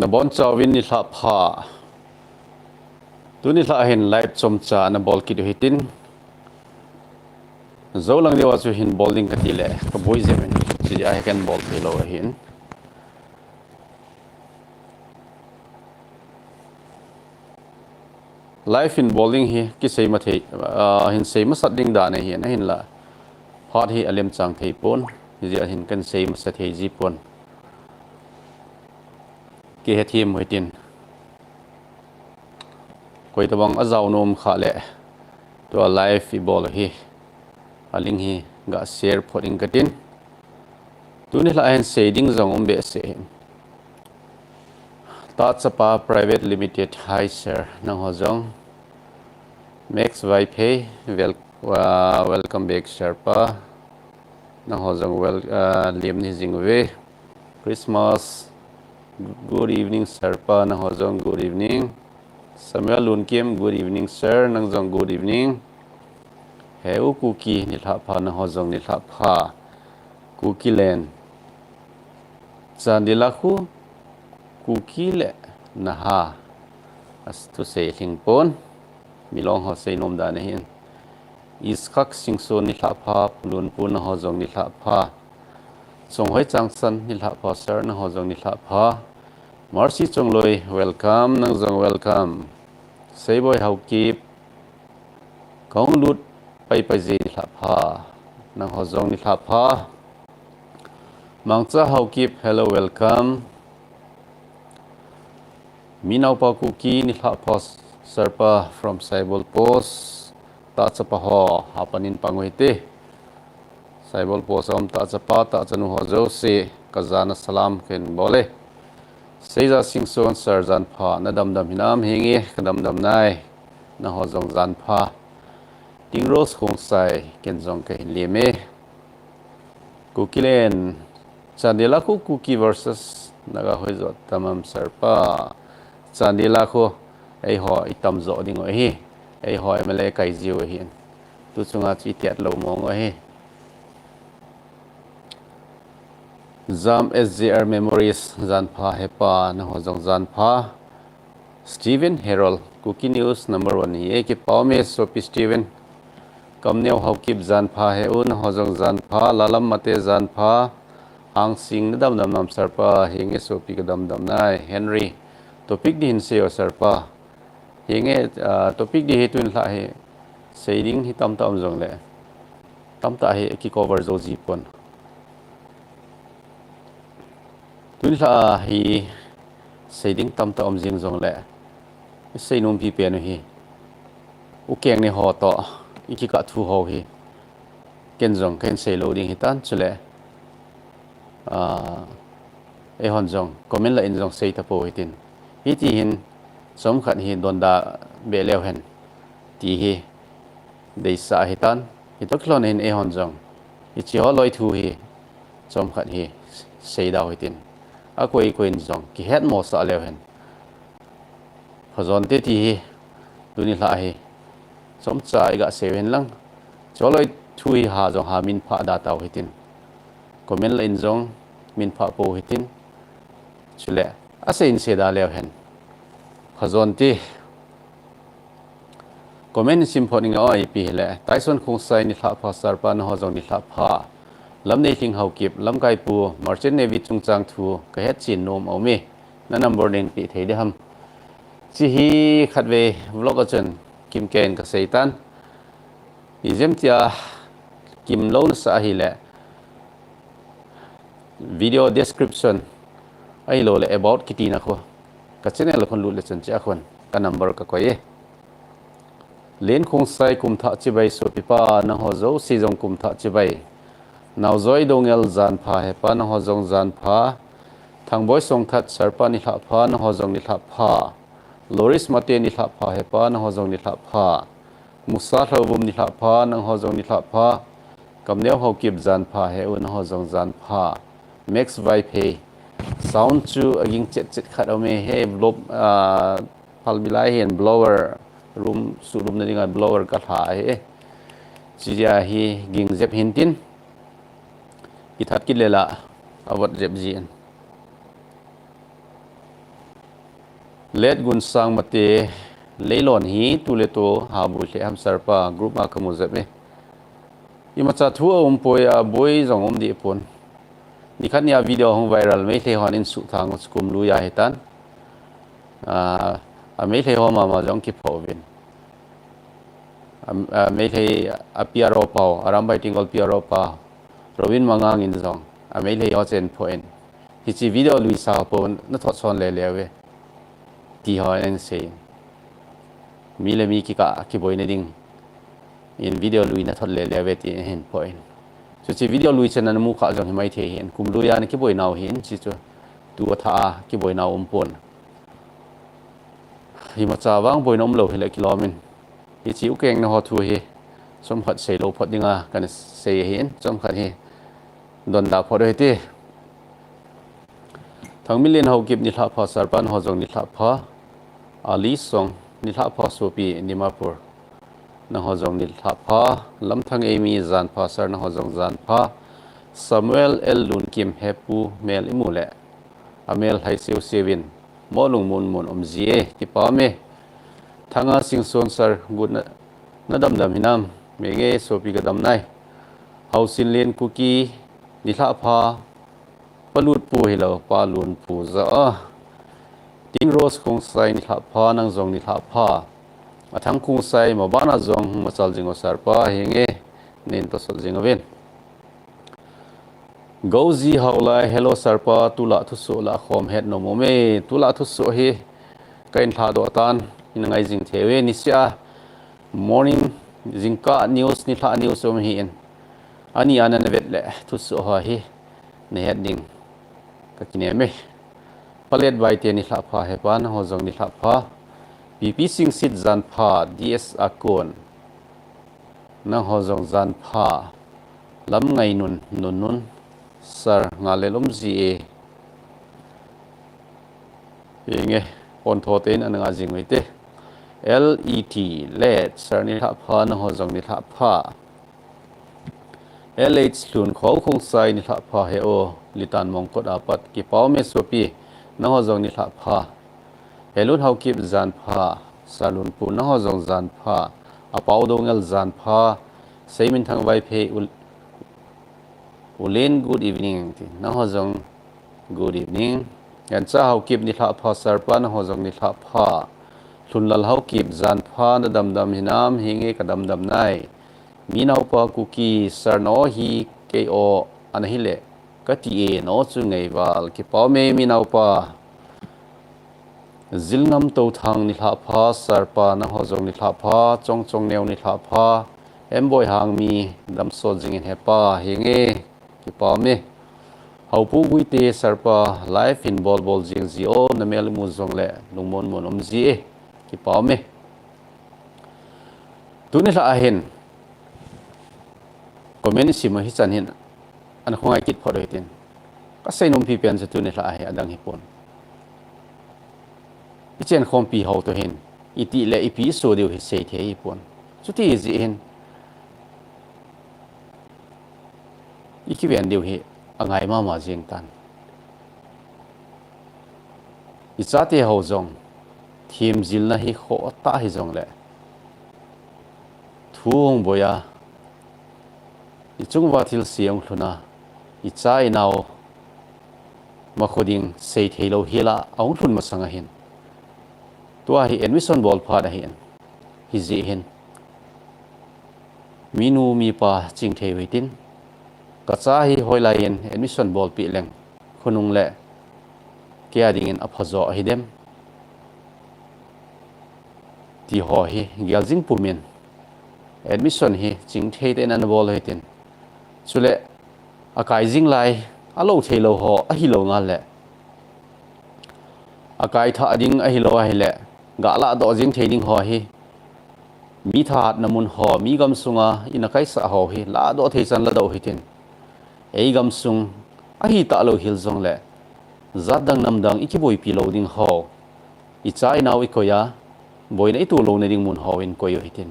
na bon chawin ni thla pha tu ni thla hin light chom cha na ball ki du hitin zo lang dewa chu hin bowling ka ti le ka boi je men chi ya kan ball ti lo hin life in bowling hi ki sei ma thei hin sei ma sat ding da na hi na hin la hot hi alem chang thei pon ji hin kan sei ma sa thei ji pon ki he thim hoitin koi tabang azau nom kha le to life i ball hi aling hi ga share phoring katin tu ni la hen sei ding zong om be se ta chapa private limited hi sir nang ho jong max pay welcome back sherpa nang ho jong lim ni jing we Christmas good evening sherpa nang ho jong good evening Samuel Lunkiem good evening sir nang jong good evening heu kuki ni tha pha nang ho jong ni tha pha kuki len chandila khu kuki le na ha as tu sei thing pon milong ho sei nom da ne hin iskak singso ni tha pha lun pu na ho jong ni tha pha song hoi chang san ni tha pha sir na ho jong ni tha pha mercy chongloi welcome nang jong welcome sei boy hau kip kong lut pai pai ji ni tha pha nang ho jong ni tha pha mangcha hau kip hello welcome Minau pa kuki ni tha pha serpa from Saibol Post ta chapa ho hapanin pangoite Saibol Post om ta chapa ta chanu ho jo se kazana salam ken bole seiza singson sarjan pha na dam dam hinam hingi kadam dam nai na ho jong jan pha tingros khong sai ken jong ke leme kukilen chandela ku kuki versus naga hoi zo tamam serpa chandila kho ai ho itam zo ding oi hi ai ho mele kai jiu hi tu chunga chi tiat lo mong oi hi zam sgr memories zan pha hepa na ho jong zan pha Steven Herald Cookie News number 1 hi ki pawme sopi Steven kamneu haukip zan pha he un ho jong zan pha lalam mate zan pha ang sing na dam dam nam sarpa hinge sopi ka dam dam nai Henry topic din seo sarpa hinge topic di hetun la he saying hi tam tam jong le tam ta he ki cover zo ji pon tun la hi saying tam ta om jing jong le sei nom pi pe no hi u keng ne ho to iki ka thu ho hi ken jong ken sei loading hi tan chule e hon jong comment la in jong sei ta po hitin hi ti hin som khat hi donda be lew hen ti hi dei sa hi tan hi to klon in e hon jong hi chi ho loi thu hi som khat hi sei da hitin a koi koin jong ki het mo sa lew hen phazon te ti hi duni la hi som cha ga seven lang choloi thui ha jong ha min pha da taw hitin comment la in jong min pha po hitin chule ase in se da lew hen phazon ti comment sim phoning oi pi le taison khung sai ni tha pha sarpa na ho jong ni tha pha lam nei thing hau kip lam kai pu merchant navy chung chang thu ka het chin nom omi na number ning pi thei de ham chi hi khatwe vlog a chen kim ken ka seitan izem tia kim lo na sa hi le video description ai lo le about kitina kho ka channel khon lu le chen cha khon ka number ka koi len khong sai kum tha chi bai so pipa na ho zo si jong kum tha chi bai naw zoi dongel zan pha he pa na ho jong zan pha thang boy song that sarpa ni tha pha na ho jong ni tha pha loris mate ni tha pha he pa na ho jong ni tha pha musa thlobum ni tha pha na ho jong ni tha pha kamneu ho kip zan pha he un ho jong zan pha max pay sound chu aging chet khat ome he blob phal bilai hen blower room su room na dinga blower ka tha he chia hi ging zep hintin ki that ki lela awat zep jin let gun sang mate leilon hi tu le to ha bu le ham sarpa group ma kamu zabe ima cha thu poya boy jong di pon ni khan ya video hong viral me the hon in su thang skum lu ya hetan a me the ho ma jong ki phovin me the a piaro pau aram bai tingol piaro pa robin mangang in jong a me the yo chen point hi chi video lui sa pon na thot son le lewe ti ho en se mi le mi ki ka ki boy ne ding in video lui na thot le lewe ti hen point so chi video lui chen na mu kha jong mai the hen kum lu ya ni ki boy naw hin chi chu tu tha ki boy naw pon hi ma cha wang boy nom lo hi le kilomin hi chi u keng na ho thu hi som khat sei lo phot dinga kan sei hen som khat hi don da phot he ti thang million ho kip ni thla pha sarpan ho jong ni thla pha ali song ni thla pha sopi nimapur na ho jong ni thla pha lam thang emi zan pha sar na ho jong zan pha samuel el lun kim hepu mel imule amel hai seu sevin molung mun mun omzie ki pa me thanga sing son sar gun na dam dam hinam mege sopi ga dam nai hausin len kuki ni thla pha palut pu hilo palun pu za ting rose khong sai ni thla pha nang jong ni thla pha athang khung sai ma bana jong ma chal jingo sar pa henge nen to sol jingo ven gozi haula hello sarpa tula thu so la khom het no mome tula thu so hi kain tha do tan in ngai jing thewe ni sia morning jingka news ni tha news om hi en ani anan vet le thu so ha hi ne het ding ka kine me palet bai te ni tha pha he pan ho jong ni tha pha pp sing sit zan pha ds akon na ho jong zan pha lam ngai nun nun nun sar ngalelom ji enge on thoten an nga jing wete let let sar ni tha pha na ho jong ni tha pha lh lun kho khong sai ni tha pha he o litan mong ko da pat ki paw me sopi na ho jong ni tha pha helun hau kip zan pha salun pu na ho jong zan pha a paw do ngel zan pha seimin thang vai phe ulen good evening na ho jong good evening yan cha hau kip ni tha pha sarpa na ho jong ni tha pha thunlal hau kip zan pha na dam dam hinam hinge ka dam dam nai minau pa kuki sar no hi KSO an hi le ka ti e no chu ngei wal ki pa me minau pa zilngam to thang ni tha pha sarpa na ho jong ni tha pha chong chong neu ni tha pha em boy hang mi dam so jing in he pa hinge ki pa me hau pu gui te sarpa life in bol jing zio na mel mu jong le lungmon mon om ji ki pa me tu ni la hen comment si ma hi chan hin an khongai kit pho doi tin ka sei nom pi pen se tu ni la he adang hi pon i chen khom pi ho to hin iti le ipi so deu hi sei the hi pon chu ti ji hin iki ven deu hi angai ma jing tan i cha te ho jong thim zil na hi kho ta hi jong le thung boya i chung wa thil siang thuna i chai naw ma khoding sei theilo hila aung thun ma sanga hin tua hi admission bol pha da hin hi ji hin minu mi pa ching thei weitin ka cha hi hoilain admission bol pi leng khunung le kya ding in aphazo hi dem ti ho hi gyaljing pumin admission hi ching thei ten an bol heitin chule akai jing lai alo theilo ho a hi lo nga le akai tha ding a hi lo a hi le ga la do jing thei ding ho hi mi that namun ho mi gam sunga ina kai sa ho hi la do thei chan la do hitin ei gam sung a hi ta lo hil jong le zadang namdang ikiboi pi lo ding ho i chai naw i koya boina i tu lo ne ding mun ho in koyo hitin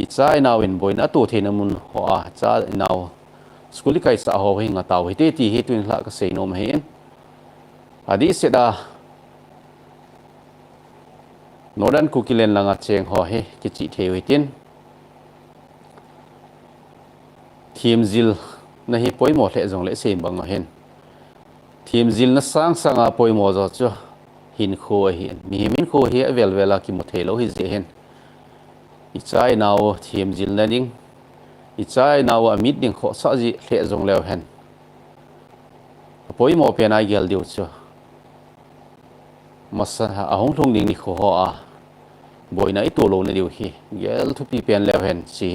i chai naw in boina tu theina mun ho a cha naw skuli kai sa ho hi nga taw hi te ti hi tuin hla ka sei nom hen adi se da Northern Kukilen langa cheng ho he ki chi the witin thim zil na hi poimo the jong le sem bang hen thim zil na sang sanga poimo zo chu hin kho hi mi min kho hi vel vela ki mo thelo hi je hen ichai naw thim zil na ding ichai naw amit ding kho sa ji the jong le hen poimo pe na gel diu chu masa ahong thong ding ni kho ho a boina I to lo na diu hi gel thu pi pen le hen chi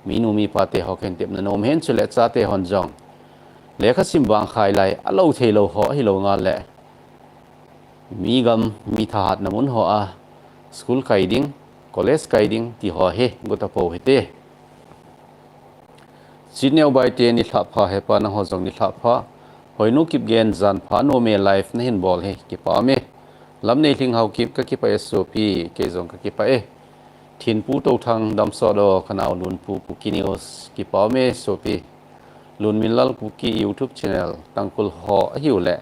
minu mi pate ho ken tep na nom hen chule cha te hon jong le kha sim bang khai lai a lo the lo ho hi lo nga le mi gam mi tha hat na mun ho a school kai ding college kai ding ti ho he gota po he te senior bai te ni tha pha he pa na ho jong ni tha pha hoinu kip gen zan pha no me life na hin bol he ki pa me lam nei thing hau kip ka ki pa SOP ke jong ka ki pa e thin pu to thang dam so do khanau nun pu ki news ki pa me SOP lun milal ku ki YouTube channel tangkul ho hiu le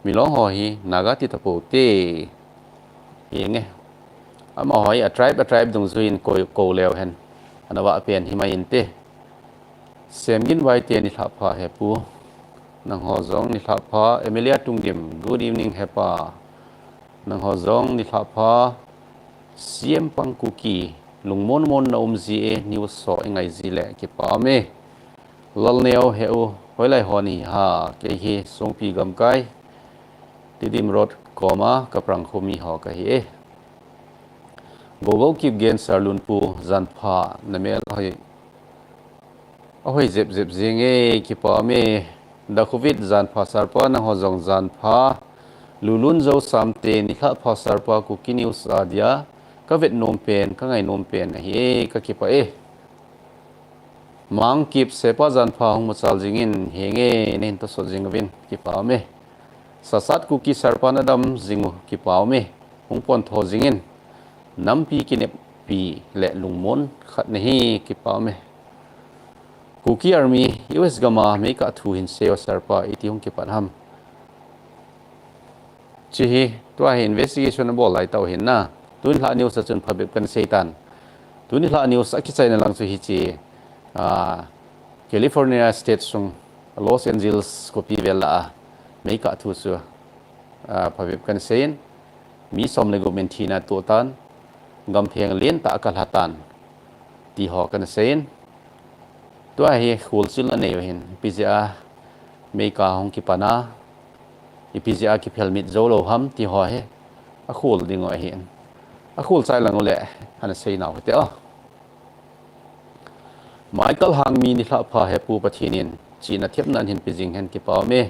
milong ho hi naga ti tapo te yenge ama hoi a tribe dong zuin ko lew hen anawa pen hi mai in te semgin wai te ni tha pha he pu nang ho zong ni tha pha Emilia tungdim good evening hepa nang ho zong ni tha pha siem pang kuki lungmon mon na umzi e news so ngai zi le ki pa me lal neo heu hoilai honi ha ke hi songpi gam kai tidim road koma kaprang khomi ho ka hi gogo kip gen sarlun pu zan pha namel hoi ahoi zep jing e ki pa me da covid zan pha sarpa na ho jong zan pha lulun zo samte ni kha pha sarpa ku ki news adia ka vet nom pen ka ngai nom pen hi ka ki pa mang kip sepa zan pha hong machal jingin henge nen to so jingwin ki pa me sasat ku ki sarpa na dam jingu ki pa me hong pon tho jingin nampi ki ne pi le lungmon khat ne hi ki pa me kuki army US gama me ka thu hin se sarpa iti hong ki pan ham chi hi to a investigation bol lai tau hin na tun la news chun phabek kan seitan tun la news a ki chai na lang chu hi chi California state sung Los Angeles ko pi vela me ka thu su phabek kan sein mi som le government thina to tan gam pheng len ta ka hatan ti ho kan sein to a hi khul sil na nei hin pizia me ka hong ki pana ipizia ki phelmit zo lo ham ti ho he a khul ding o hin a khul chai lang le an sei naw te o Michael hang mi ni thla pha he pu pathinin china thep nan hin pijing hen ki pa me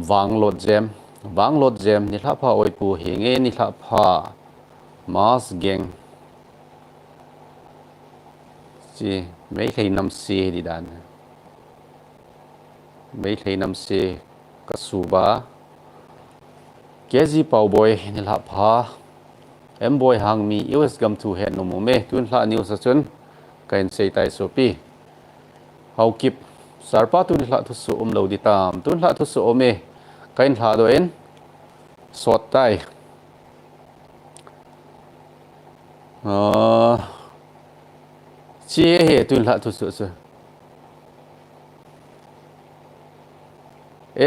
wanglot jam ni thla pha oi pu henge ni thla pha mas geng chi mei thei nam si di dan mei thei nam si kasuba kezi pau boy ni thla pha em boy hang mi US gam thu he no mo me tun thla news chun kain sei tai sopi hau kip sarpa tu thla thu su lo di tam tun thla thu su ome kain thla do en sot tai chi he tun thla thu su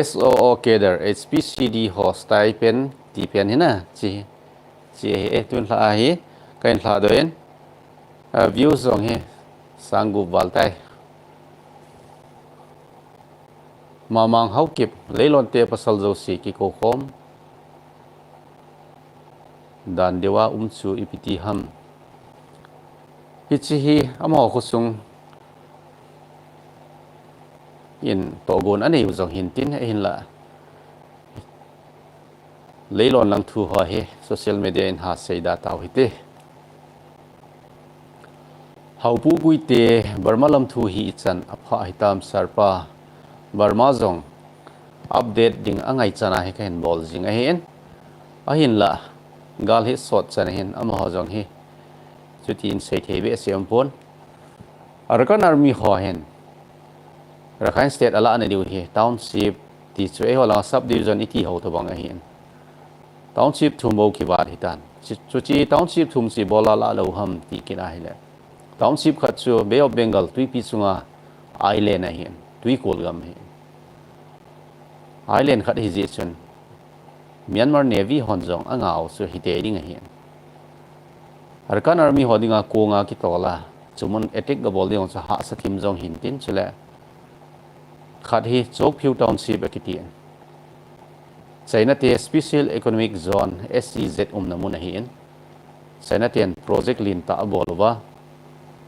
SOO keder HPCD host tai pen ti pen hina chi he tun thla hi kain thla do en views song he sangu baltai mamang hau kip leilon te pasal zo si ki ko khom dan dewa chu ipiti ham hichi hi amo khusung in togon ani uzong hintin hin la leilon lang thu ho he social media in ha seida taw hite haupu guite Burma lam thu hi chan apha hitam sarpa Burma zong update ding angai chana he ken bol jing a hen a hin la gal hi sot chan hen ama ho jong hi chutin sei thebe siam pon arkan army ho hen Rakhine state ala na diu hi township ti chu e hola sub division iti ho to bang a hen township thum bo ki war hitan chuchi township thum si bola la lo ham ti kina hile township khat chu Bay of Bengal tui pi chunga island a hian tui kolgam he island khat hi ji chun Myanmar Navy honjong angao su hite ding a hian Arkan Army hodinga konga ki tola chumun attack ga bol sa ha sa thim jong hin tin chule khat hi chok phiu township akitian China te Special Economic Zone SEZ namun hian China ten project lin ta bolwa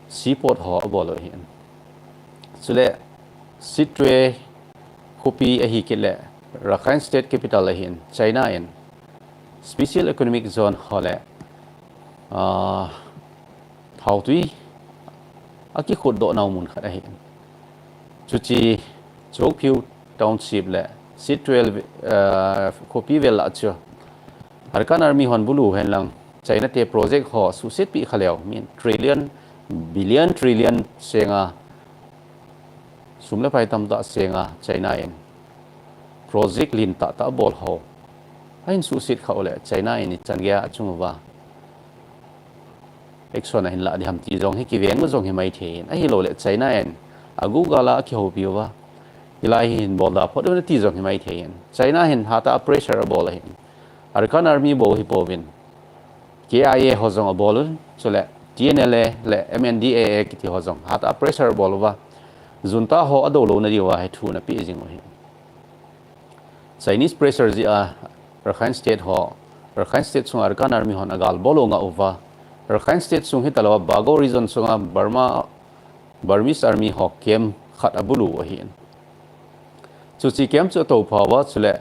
seaport ho bolo hian chule sitwe kopi a hi kile Rakhine State Capital hian China en Special Economic Zone hole thautui aki khod do naw mun khada hian chuchi chok phiu township le C12 kopi vel la chu Arkan Army hon bulu hen lang China te project ho suset pi khaleu min trillion trillion senga sumle pai tam da senga China en project lin ta bol ho ain suset khawle China en changya chungwa action hin la di ham ti jong hi ki veng jong hi mai thein a hi lo le China en agu gala ki ho piwa ilai hin bola photo ti jong hi mai thein China hin hata pressure bol hin Arkan Army bo hi povin KIA ho jong bol chule TNLA le MNDAA ki ti ho jong hata pressure bol wa junta ho ado lo na diwa hai thu na pi jing hi Chinese pressure ji a Rakhine State ho Rakhine State sung Arkan Army hon agal bolo nga over Rakhine State sung hi talawa Bago region sunga Burmese Army ho kem khat abulu hin chuchi kem chu to phawa chule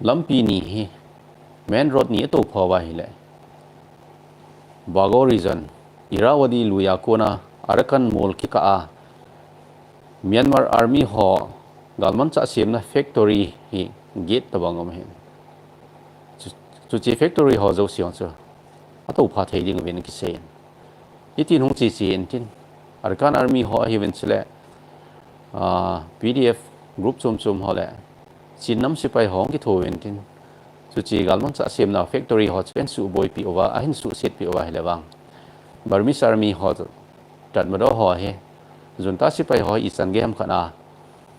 lampi ni hi main road ni to phawa hi le Bago region Irrawaddy luya kona Arakan mall ki ka a Myanmar Army ho galman cha sim na factory hi gate tabangom hin chuchi factory ho zo siong chu ato pha thei ding ven ki sen itin hung chi chi tin Arkan Army ho hi ven chule PDF group chum ho le chinnam sipai hong ki tho ven tin chuchi galman cha sim na factory ho chen su boy pi owa ahin su set pi owa helewang Burmese Army ho tat ma do ho he junta sipai ho isan game khana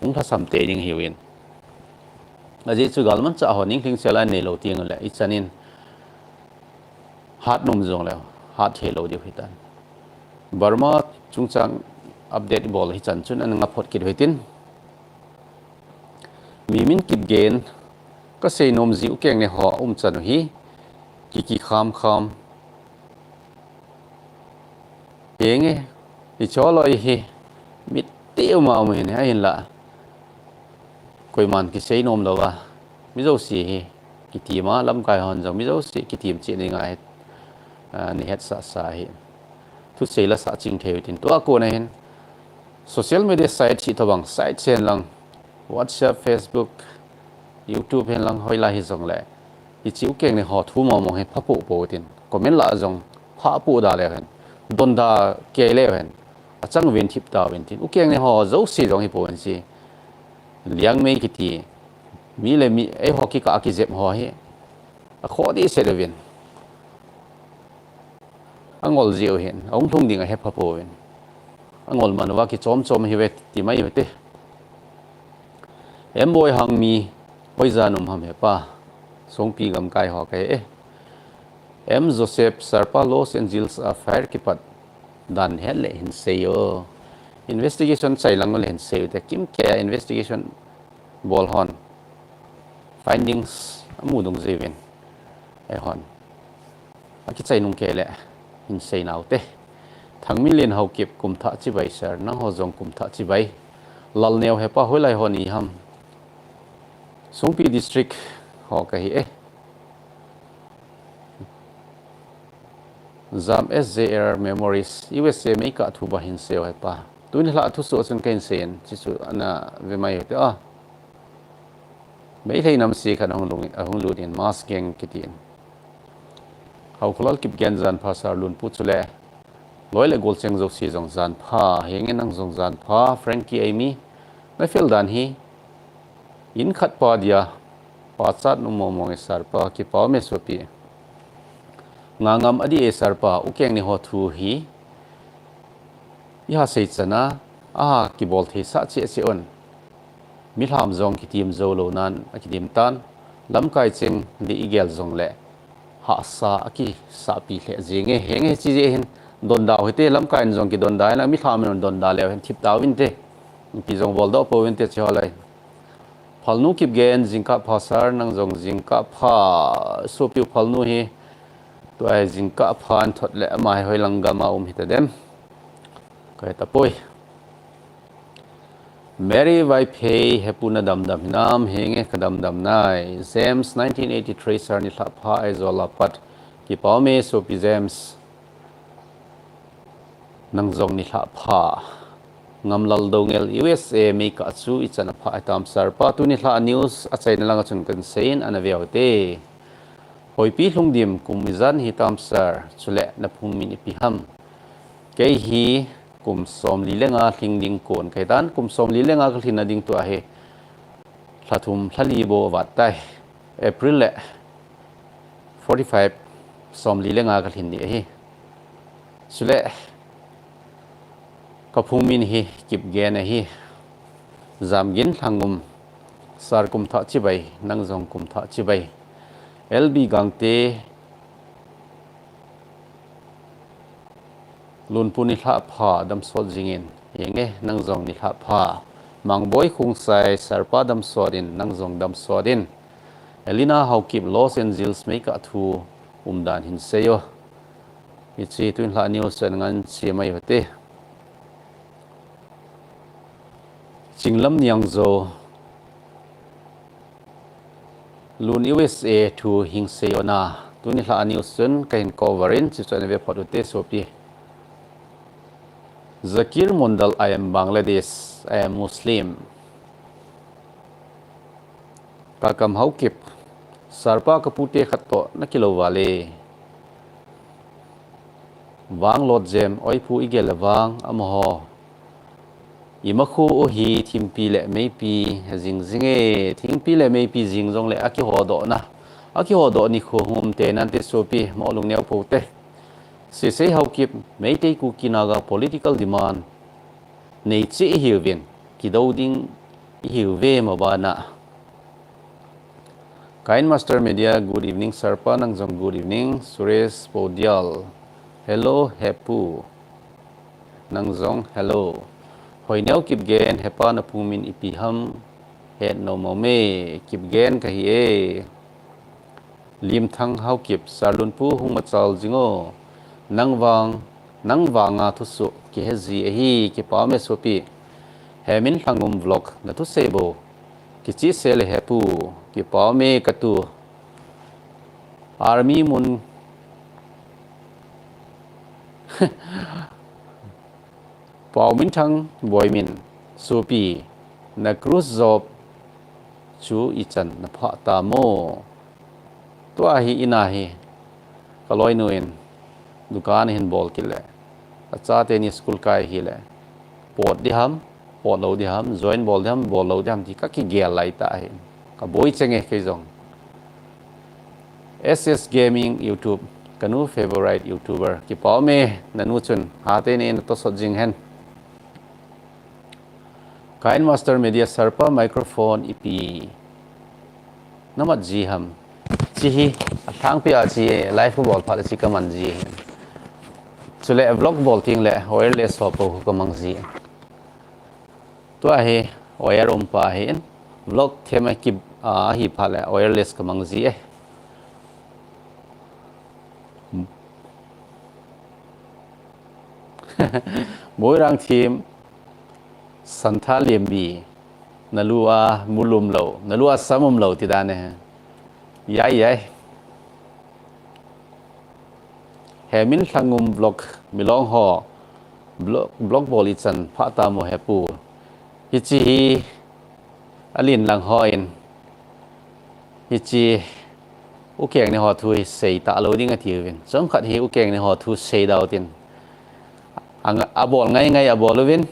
ung tha sam te ding hi wen aji chu galman cha ho ning thing sela ne lo tiang le ichanin hat nom jong le hat helo de hitan Burma chungchang update bol hi chan chun an ngahphat ki hoitin mimin kip gen ka sei nom ziu keng ne ho chan hi ki kham enge i choloi hi mit tiu ma me ne ai la koi man ki sei nom lo wa mi zo si hi ki ti ma lam kai hon jong mi zo si ki tim chi ne ngai ni het sa hi tu sei la sa ching theu tin to ko na hin social media site chi thawang site chen lang WhatsApp Facebook YouTube hen lang hoi la hi jong le i chiu keng ne ho thu mo he phapu po tin comment la jong pha pu da le hen don da ke le hen achang ven thip ta ven tin u keng ne ho zo si jong hi po en si liang mei ki ti mi le mi e ho ki ka ki jep ho hi a kho di se de ven angol jiu hen ong thung ding a he phapu ven angol manwa ki chom hi ve ti mai ve te em boy hang mi hoi janum ham he pa songpi gam kai ho kai em Joseph Sarpa Los Angeles affair ki pat dan hele hin seyo investigation chai langol hin seyo te kim ke investigation bol hon findings amu dong jeven e hon aki chai nung ke le hin sei naw te thang million hau kip kum tha chi bai sar na ho jong kum tha chi bai lal neu he pa holai honi ham Songpi district ho ka hi Zam SJR Memories USA make a thu ba hin seo he pa tuin hla thu so chen ken sen chi chu ana ve mai te a mei thei nam si khan hong lu din mas geng kitin hau khulal kip gen zan pha sar lun pu chule loile gol cheng zo si jong zan pha heng nang jong zan pha Frankie Amy na fel dan hi in khat pa dia Pasat numomong sarpa ki pa me sopi ngangam adi sarpa ukeng ni hotu hi iha sei chana ki bol the sa che che on mi ham zong ki tim zo lo nan ki dim tan lam kai cheng di igel zong le ha sa ki sa pi le jenge henge chi je hin don da hoite lam kai zong ki don da na mi tham non don da le hen thip da win te pi zong bol do po win te cholai phalnu kip gen jingka phasar nang zong jingka pha sopiu phalnu hi to ai jingka phan thot le mai hoi langa ma hita dem kai ta poi Mary vai pay hepuna dam dam nam henge kadam dam nai James 1983 sar ni thapha ai zola pat ki pawme sopi James nang zong ni thapha ngamlal dongel USA me ka chu ichana pha itam sar pa tu ni thla news achai na langa chun kan sein ana viaute hoipi hlungdim kumizan hitam sar chule na phungmin ipiham ke hi kum som li lenga thingding kon kaitan kum som li lenga khlina ding tu a he thlathum thlali bo watai April le 45 som li lenga khlin ni hi chule kapungmin hi kip gen hi zamgin thangum sar kum tha chibai nang zong kum tha chibai LB gangte lunpuni tha pha dam sot jingin yenge nang zong ni tha pha mangboi khung sai sarpa dam sodin nang zong dam sodin Elina haukip Los Angeles make a thu dan hin seyo ichi tuin hla news ngan chi mai hote Chinglam niang zo lun USA to hing seyona tuni hla news sun kain coverin chi chane ve photote sopi Zakir Mondal I am Bangladesh I am Muslim kakam haukip sarpa kapute khatto nakilo wale wang lot jem oipu igel wang amho imakhu o hi thimpi le meipi jingzinge thingpi le meipi jingjong le aki hodo na aki hodo ni kho hum te nan te sopi molung neu pote se se haukip meitei ku kinaga political demand nei chi hiwin kidoding hiwe mabana Kain Master Media good evening sarpa nang jong good evening Suresh Podial hello hepu nang jong hello hoineu kip gen hepa na pumin ipiham het no mome kip gen ka hi e lim thang hau kip sarlun pu hung machal jingo nang wanga thusu ki hezi hi ki pa me sopi hemin thangum vlog na thu sebo ki chi sele hepu ki pa me katu army mun Pau min thang boy min sopi na cruise job chu ichan na pha ta mo to hi inahi kaloi nuin dukan hin bol kile acha te ni school kai hi le pot di ham pot lo di ham join bol dam bol lo dam ti ka ki gel lai ta hin ka boy chenge ke jong SS gaming YouTube kanu favorite YouTuber ki pa me nanu chun ha te ne to so jing hen Kain Master Media sarpa microphone ipi namat ji ham chi hi athang pi a chi live ball pha chi kaman ji chule vlog ball ting le wireless ho po kamang ji to a he wire pa hin vlog thema ki a hi pha le wireless kamang ji e moirang team Santha lembi nalua mulum lo nalua samum lo ti dane yai hemin thangum blog milong ho blog boli chan phata mo hepu hichi alin lang hoin hichi ukeng ne ho thui sei ta lo ding a thiwin chom khat hi ukeng ne ho thu sei daw tin ang abol ngai abol lovin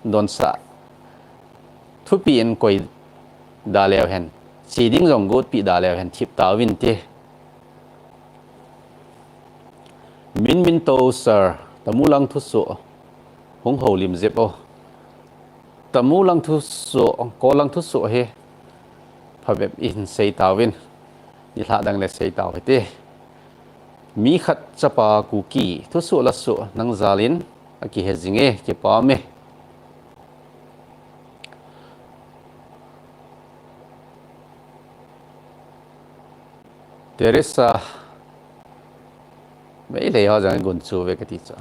don sa thu pi en koi da lew hen สีดิ้งจงกูดปีดาแล้วเห็นทิปตาวินเตมินโตเซอร์ตะมูลังทุสุหงโหลิมเจ็บโอตะมูลังทุสุโกลังทุสุเฮพะแบบอินเซตาวินนี่ละดังเลเซตาเฮเตมีขัดจะปากูกีทุสุละสุนังซาลินอากิเฮจิงเอกิปาเมเดริสาไม่เลยฮะจังกุนซูเวกติจ้า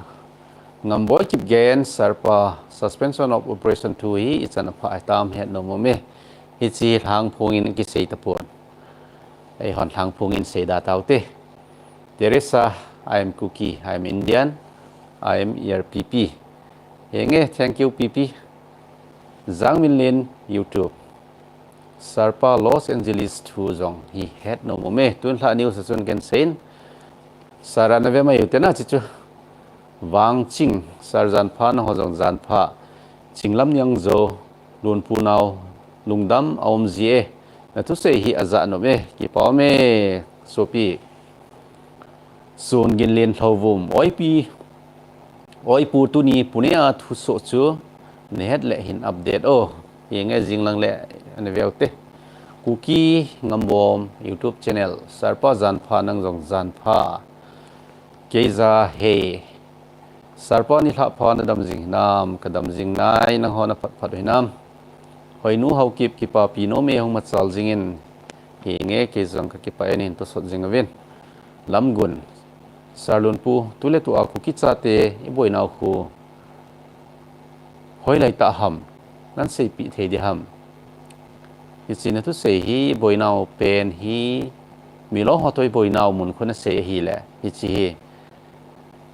งำบอยกิบเกนสารปา suspension of operation 2ฮีอิจันพายตามเหตุนมเมฮิจีทางพงอินกิเซตปวนไอหอนทางพงอินเซดาตาวเตเดริสา I am Cookie I am Indian I am your PP เฮงเอ thank you PP จังมินเลน YouTube Sarpa Los Angeles ทูจงฮีเฮ็ดนมเมตุนละนิวส์สุนกันเซนสารนเวมาอยู่เตนะจิจูวางจิงสารจันพานหอจงจันพาจิงลำยังโจลุนปูนาวลุงดำอมเจียนะทุเสฮีอาจารย์นมเมกีปอเมโซปีส่วนกินเลนทาวมโอยปูตุนีปุเนียทุสจูเนฮดเละหินอัปเดตโอยังไงจิงลังเละอันเวลเตคุกกี้งำบอม YouTube channel สารพัดจันพานังจงจันพาเกจาเฮสารพัดนิลาพานดำจิงน้ำกระดำจิงนายนังหอนับพัดด้วยน้ำหอยนูเฮากิบกิปาปีโนเมหงมัดสัลจิงินเฮงเกจังกิปาเอนินตุสดจิงเวนลำกุนสารลุนปูตุเลตุอาคุกิจาเตอิบอยนาวคูหอยไหลตาหำนั่นเสปีเทดิหำอิสินทุเสฮีบอยนาวเป็นฮีมีล้อหอตัวบอยนาวมุนคนเสฮีแหละอิจิฮี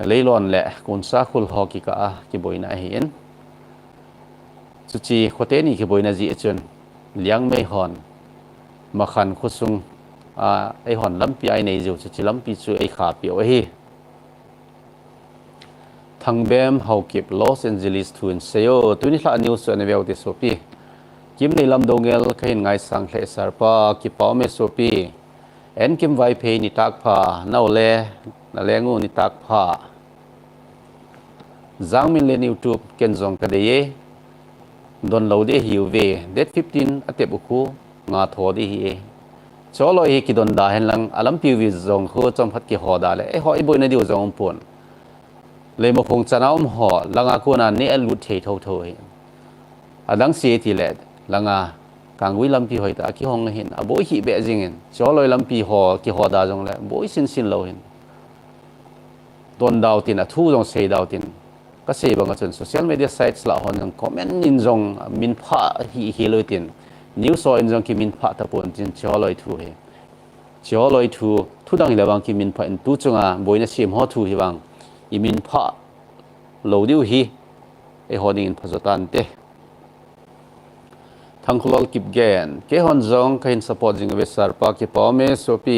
เลยลอนแหละกุนซาคุลฮอกิกะกิบอยนาเห็นสุจีโคเตนี่กิบอยนาจีจนเลี้ยงไม่หอนมาขันคุซุงไอหอนลำปีไอในจิวสุจีลำปีจูไอขาเปียวฮีทางเบมเฮาเก็บลอสแอนเจลิสทูนเซโอตัวนี้ละนิวส์ในเวลติโซปีกิมในลำดงเอลเคยไงสังเลสารปากิปอเมโซปีเอ็นกิมไวเพนิตักพานาเลนาเลงูนิตักพาจังมินเลนยูทูบเกนจงกระเดยดอนเราได้ฮิวเวเด็ด15อเตบุคูงาทอดีฮีชอลอยกิดอนดาเห็นลังอลัมพิวิจงคูจอมพัดกิฮอดาเลไอหอยบอยนาดิวจงปุ่นเลยมาคงจะน้ำหอลังอากูนันนี่เอลุดเทเท่าเท่าอดังเสียทีเล็ดลังกางวิลัมพีหอยตาขี้ห้องเห็นบ่อยหิเบจิงเห็นจอลอยลัมพีหอขี้หอดาจงเลยบ่อยสินเราเห็นโดนดาวตินทูจงเสียดาวตินก็เสียบางจนโซเชียลมีเดียไซต์ละหอนจงคอมเมนต์นินจงมินพะฮิเลยตินนิวส์อินจงกิมินพะตะปนจินจอลอยทูเฮจอลอยทูดังอีเลบังกิมินพะอินตูจงบ่อยน่ะเสียมหอทูฮิบังอีมินพะโหลดิวฮีไอหอดินพะจตันเตทางคลอลกิบแกนเกฮอนจงเคยสปอร์ตจิงเวสารปากิปอเมโซปี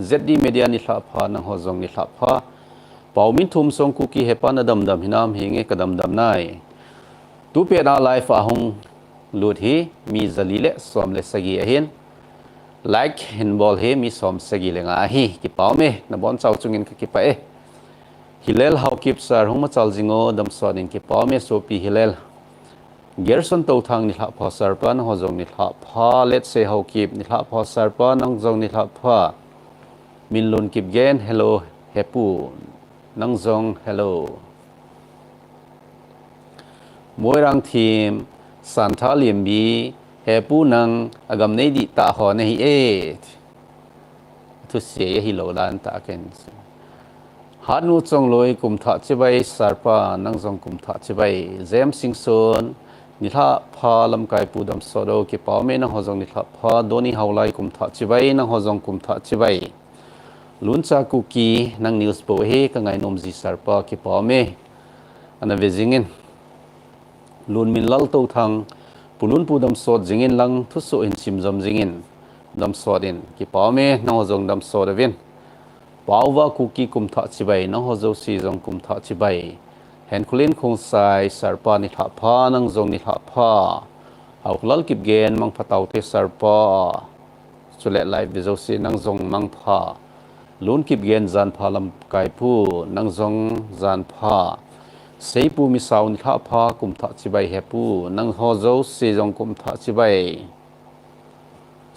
เซดีมีเดียนิลาพานังฮอจงนิลาพาเป่ามินทุมทรงคุกีเฮปานดำหินามหิงเอกดำนายตูเปียนาไลฟ์อาหงลูดฮีมีจลีเลสอมเลสกีเห็นไลค์เห็นบอลเฮมีสอมสกีเลงอาฮีกิปอเมนบอนเจ้าจุงินกิปะเอฮิเลลฮาวกิบสารหงมาจัลจิงโอดำสอดินกิปอเมโซปีฮิเลลเกอร์สันตัวทางนิลาพอสารปานหัวจงนิลาพาเลตเซฮาวกิบนิลาพอสารปานังจงนิลาพามินลุนกิบเกนเฮลโลเฮปูนังจงเฮลโลมวยรังทีมสันทาลิมบีเฮปูนังอากำเนดิตาหอในเอทุเสียฮิโลดันตาเกนฮัดนูจงลอยกุมทัดจิบายสารปานังจงกุมทัดจิบายเจมสิงโซนนิลาพาลำกายปูดำสอดกิปาเมนังหอจงนิลาพาโดนีฮาวไลกุมทัดจิบายนังหอจงกุมทัดจิบายลุนจากุกีนังนิวส์โปเฮกังไงนมจีสารปากิปาเมอันเวจิงินลุนมินลัลตัวทางปุลุนปูดำสอดจิงินลังทุสุอินชิมจำจิงินดำสอดินกิปาเมนังหอจงดำสอดเวนป่าวว่าคุกีกุมทัดจิบายนังหอจงซีจงกุมทัดจิบายเห็นคุลินคงใส่สารปานิลาพานังจงนิลาพาเอาลัลกิบเกนมังพัตเอาเทสารปา chu le lai bi zo si nang zong mang pha lun kip gen zan pha lam kai pu nang zong zan pha sei pu mi sau ni tha pha kum tha chi bai he pu nang ho zo si jong kum tha chi bai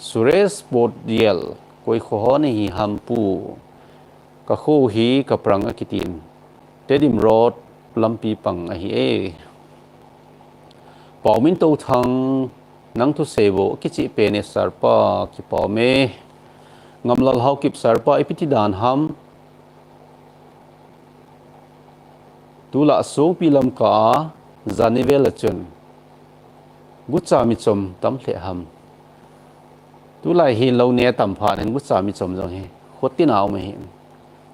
Suresh bot diel koi kho ho ni hi ham pu ka khu hi ka prang akitin tedim road lampi pang a hi e Pao min to thang nang thu sevo ki chi pe ne sarpa ki pao me ngamlal hau kip sarpa ipiti dan ham tula so pilam ka zanivel chun gucha mi chom tam hle ham tulai hi lo ne tam pha nen gucha mi chom jong he khotin aw me hi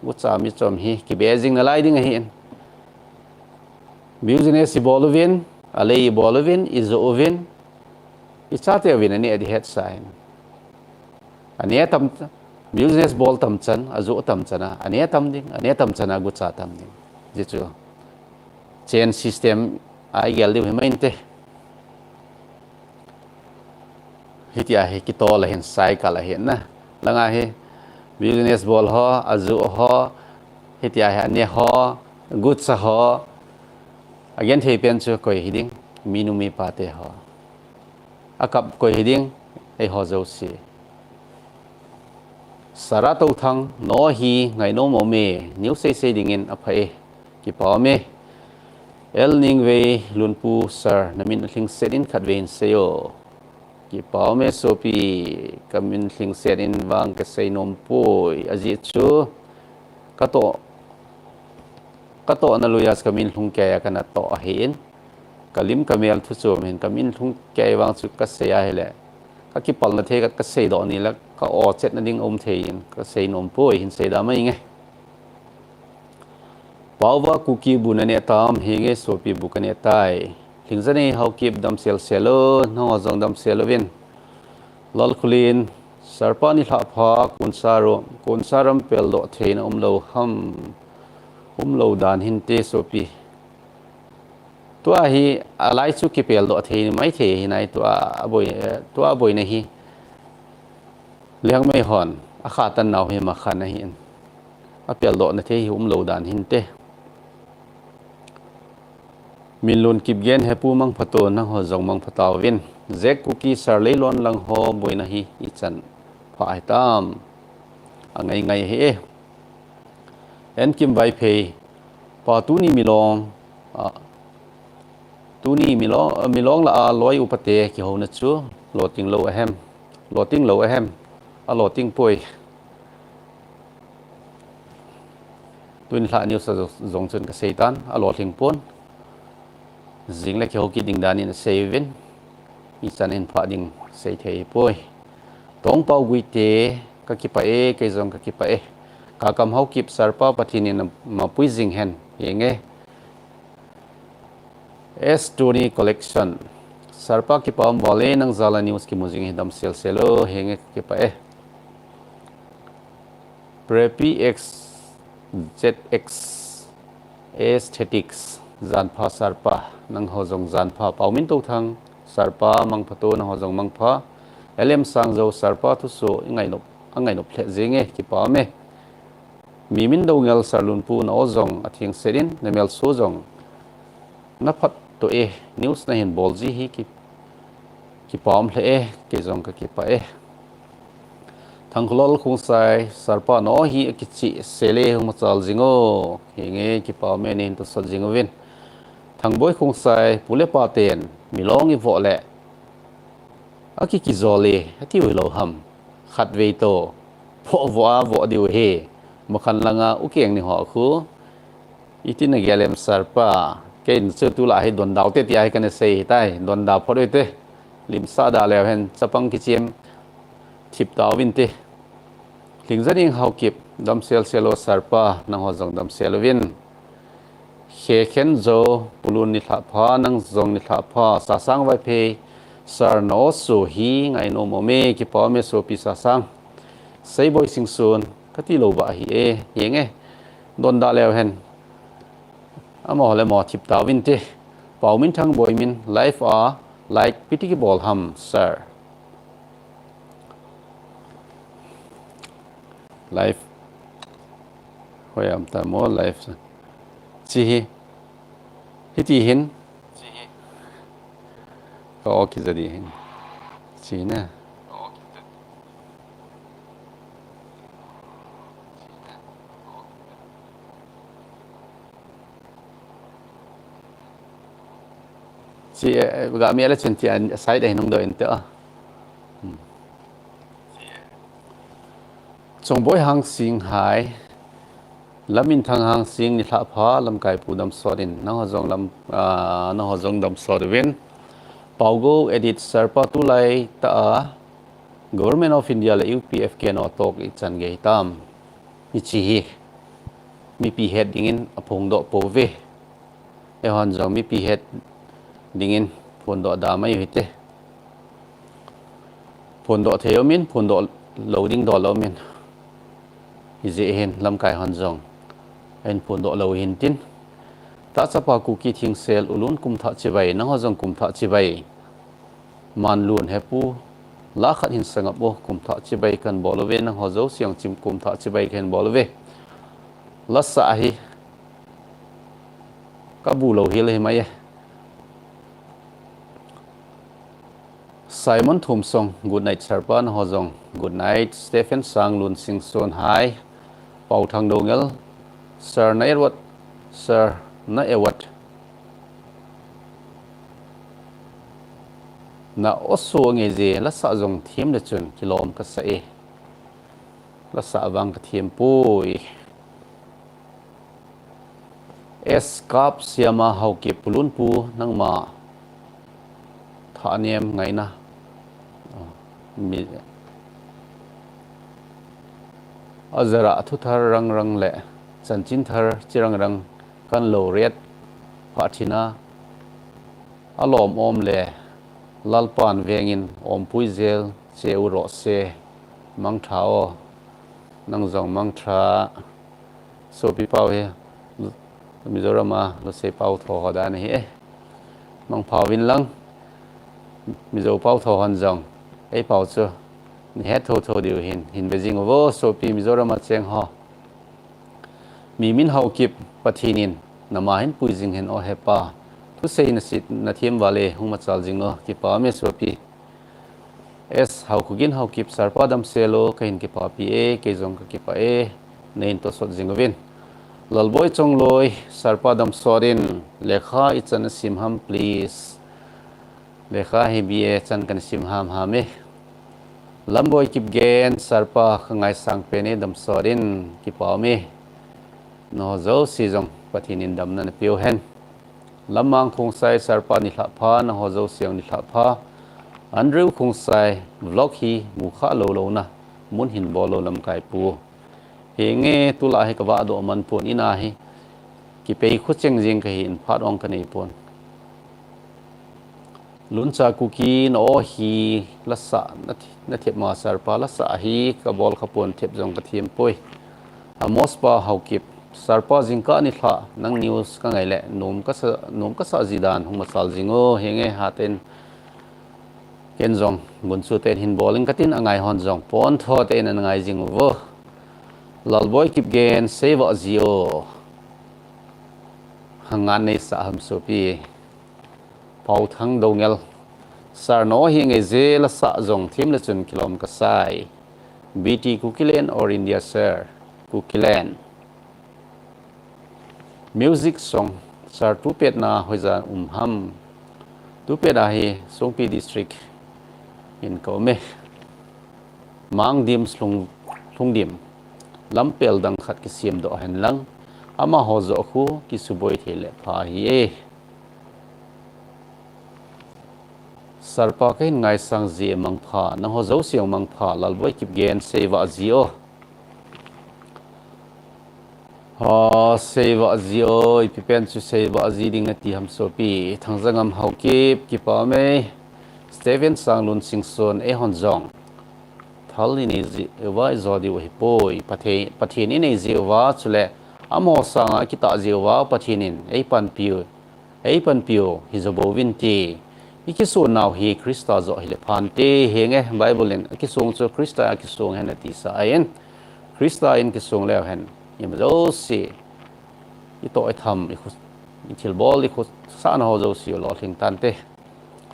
gucha mi chom hi ki beijing na lai ding hi business bolovin alei bolovin is ovin ichate ovin ani adi head sign ania tam business bol tam chan azu tam chana ania tam chana gucha tam ding ji chu chain system ai gel di mai inte hitia he ki to la hen sai ka la hen na langa he business bol ho azu ho hitia he ania ho gucha ho again thei pen chu koi hiding minu mi pate ho akap koi hiding ei ho zo si sara to thang no hi ngai no mo me new sei ding in aphai ki pa me el ning ve lunpu sir namin thing sedin khatvein seyo ki pa me sopi kamin thing sedin wang ka sei nom poi aji chu kato na luyas kamin thung kaya kana to hin kalim kamel thu chu men kamin thung kaya wang chu ka seya hele ka ki pal na the ka sei do ni la ka o chet na ding thein ka sei nom poi hin sei da mai nge pawa kuki bunane tam henge sopi bukane tai lingzane hau kip dam selo no zong dam selovin lol khulin sarpani tha pha kunsaram pel do thein lo dan hin te sopi tua hi alai chu ki pel do thein mai the hi nai tua boi na hi leng mai hon a kha tan naw hi ma khan na hin a pel do na the hi lo dan hin te min lun kip gen he pu mang phato na ho zong mang phataw win zek kuki sarlei lon lang ho boi na hi I chan pha ai tam angai he en kim vai phe pa tu ni milong la loi upate ki ho na chu loting lo ahem a loting poi tuin hla new sa zong chun ka seitan a loting pon zing le ki ho ki ding dan in seven I chan en pha ding sei thei poi tong pau gui te ka ki pa e ke zong ka ki pa e ka kam hau kip sarpa pathini ma pui jing hen yenge S20 collection sarpa ki pa mole nang zala news ki mujing hidam selo henge ki pa e prepi x zx aesthetics zanpha sarpa nang hozong zanpha paumin to thang sarpa mang phato na hozong mang pha elem sangzo sarpa thu so angai no phle jenge ki pa me mimin do ngel salun pu na ozong athing serin nemel sozong na phat to e news na hin bolji hi ki pam hle e ke zong ka ki pa e thangklol khung sai sarpa no hi ki chi sele hum chal jingo henge ki pa me nin to sal jingo win thangboi khung sai pule pa ten milong I vo le aki ki zole ati we lo ham khat ve to vo diu he makhan langa ukeng ni ho khu itin gelem sarpa kein se tu la he don daw te ti ai kan sei tai don daw phode te lim sa da le hen chapang ki chem thip taw win te lingzaning hau kip dam selo sarpa na ho jong dam selovin he khen zo pulun ni tha pha nang zong ni tha pha sa sang vai phe sar no so hi ngai no mo me ki pa me so pi sa sang sei boy sing sun kati lo ba hi e yenge don da lew hen amo le mo thip ta win te pau min thang boy min life a like piti ki bol ham sir life hoi am ta mo life chi hi ti hin ko ki jadi hin chi na chi ga mi ala chen ti an sai dai nong do en te chong boy hang sing hai lamin thang hang sing ni thla pha lam kai pu dam sorin na ho jong lam na ho jong dam sor wen paugo edit sarpa tu lai ta government of india la upf ke no tok I chan ge tam mi chi hi mi pi head dingin apong do po ve e hon jong mi pi head dingin phun do da mai hite phun do theomin phun do loading do lomin ize hen lam kai hon jong en phun do lo hin tin ta chapa ku ki thing sel ulun kum tha chibai na ho jong kum tha chibai man lun hepu la khat hin sanga bo kum tha chibai kan bolove na ho zo siang chim kum tha chibai kan bolove la sa hi ka bu lo hi le mai Simon Thumsong good night sarpan ho jong good night Stephen Sang lun sing son hai pau thang do ngel sir na wat sir na ewat na oso nge je la sa jong thim le chun kilom ka sa e la sa wang ka thim pui es kap siama hau ke pulun pu nang ma tha niam ngai na mi azara thu thar rang rang le chan chin thar chirang rang kan lo riat phathina alom om le lalpan vengin om pui zel cheu ro se mang thao nang zong mang tha so pi pau he mizorama lo se pau tho hoda ni he mang phao vin lang mizo pau tho han jong ei pau chu ni he tho tho diu hin beijing wo so pi mizorama cheng ho mi min hau kip pathinin nama hin pui jing hen o hepa tu sei na sit na thiam wale huma chal jingo ki pa me so pi es hau khugin hau kip sarpa dam selo kain ki pa pi e ke jong ka ki pa e nein to sot jingo vin lalboy chong loi sarpa dam sorin lekha ichan simham please lekha hi bi e chan kan simham ha me lamboy kip gen sarpa khangai sang pe ne dam sorin ki pa me no zo si jong pathinin dam na pio hen lamang khung sai sarpa ni thla pha na ho zo siang ni thla pha andrew khung sai vlog hi mu kha lo lo na mun hin bolo lam kai pu he nge tu la he ka wa do man pon ina hi ki pe khu cheng jing ka hin phat ong ka nei pon lun cha ku ki no hi la sa na thep ma sarpa la sa hi ka bol kha pon thep jong ka thiem poi amos pa hau kip sarpa jingka ni thla nang news ka ngai le nom ka sa jidan huma sal jingo henge haten ken jong bun chu ten hin bowling katin angai hon jong pon tho ten an ngai jing wo lalboy kip gen save zio hangan nei sa ham so pi pau thang do ngel sar no hi nge je la sa jong thim le chun kilom ka sai bt kukilen or india sir kukilen music song sar tu pet na hoizan ham tu pet a hi songpi district in kome mang dim slung dim lampel dang khat ki siam do hen lang ama ho zo khu ki suboi thele pha hi e sarpa kain ngai sang ji mang pha na ho zo siang mang pha lalboi kip gen seva zio seva zio ipipen chu seva zi ding na ti ham so pi thangjangam hau kip ki pa me Stephen Sang lun sing son e hon jong thal ni zi wa zo di hi poi pathe ni nei zi wa chule amo sang a kita zi wa pathinin ei pan piu hi zo bo win ti iki so now hi krista zo hi le phan te henge bible en ki song chu krista ki song hen ti sa ayen Krista in ki sung leo hen im zo si i to ai tham i khu i thil bol i khu sa na ho zo si lo thing tan te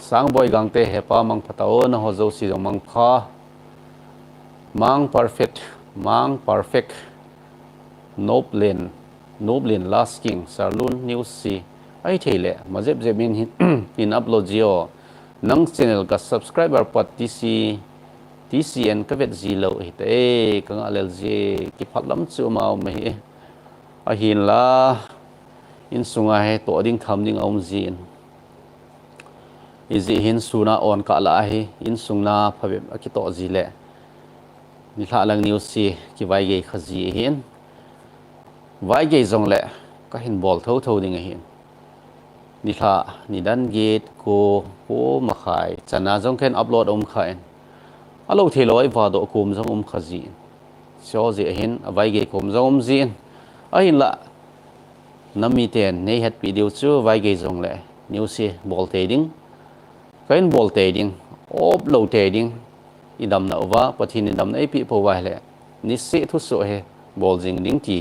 sang boy gang te hepa mang phatao na ho zo si jong mang pha mang perfect noblen lasting sarlun news si ai thele mazep zemin in upload zio nang channel ka subscriber pat TCN ka vet zilo te ka ngalel ji ki phatlam chu mau me a hin la in sunga he to ding tham ding om zin izi hin suna on ka la hi in sungna phabe ki to zile ni thla lang news si ki vai ge khazi hin vai ge zong le ka hin bol tho ding hin ni thla ni dan gate ko ma khai chana jong ken upload khai alo theloi va do kum jong khazi so je hin vai ge kum jong zin a hin la nami ten nei het video chu vai ge zong le news si bol te ding kain bol te ding upload te ding idam na wa pathin idam na pi po wa le ni se thu so he bol jing ding ti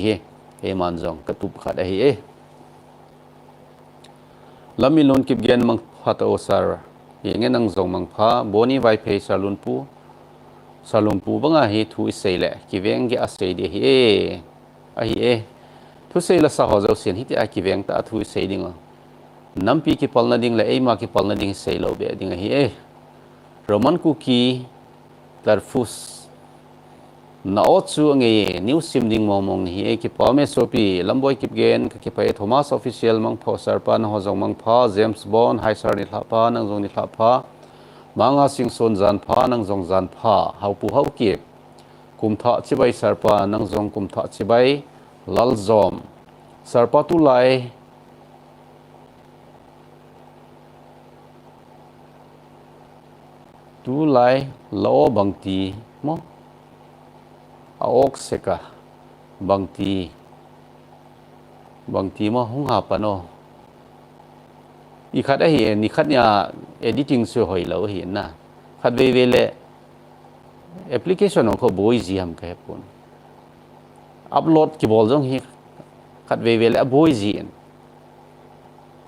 he man jong ka tup kha da hi lami lon kip gen mang phat o sar yenge nang jong mang pha boni vai phe salun pu banga hi thu sei le ki veng ge a sei de hi a hi thu sei la sa ho zo sin hi ti a ki veng ta thu sei ding nampi ki palna ding le ma ki palna ding sei lo be ding hi roman ku ki tarfus na o chu nge new sim ding momong hi ki pa me sopi lamboi kip gen ki pa thomas official mang pho sar pa na ho jong mang pha james bond hai sar ni thla pa nang jong ni thla pha manga sing son jan pha nang jong jan pha hau pu hau ki kum tha chibai sar pa nang jong kum tha chibai lal zom sar pa tu lai lo bangti mo aok seka bangti mo hung ha pano i khat a hi ni khat ya editing su hoi lo hi na khat ve le application ko boi ji ham ka pun upload ki bol jong hi khat ve le boi ji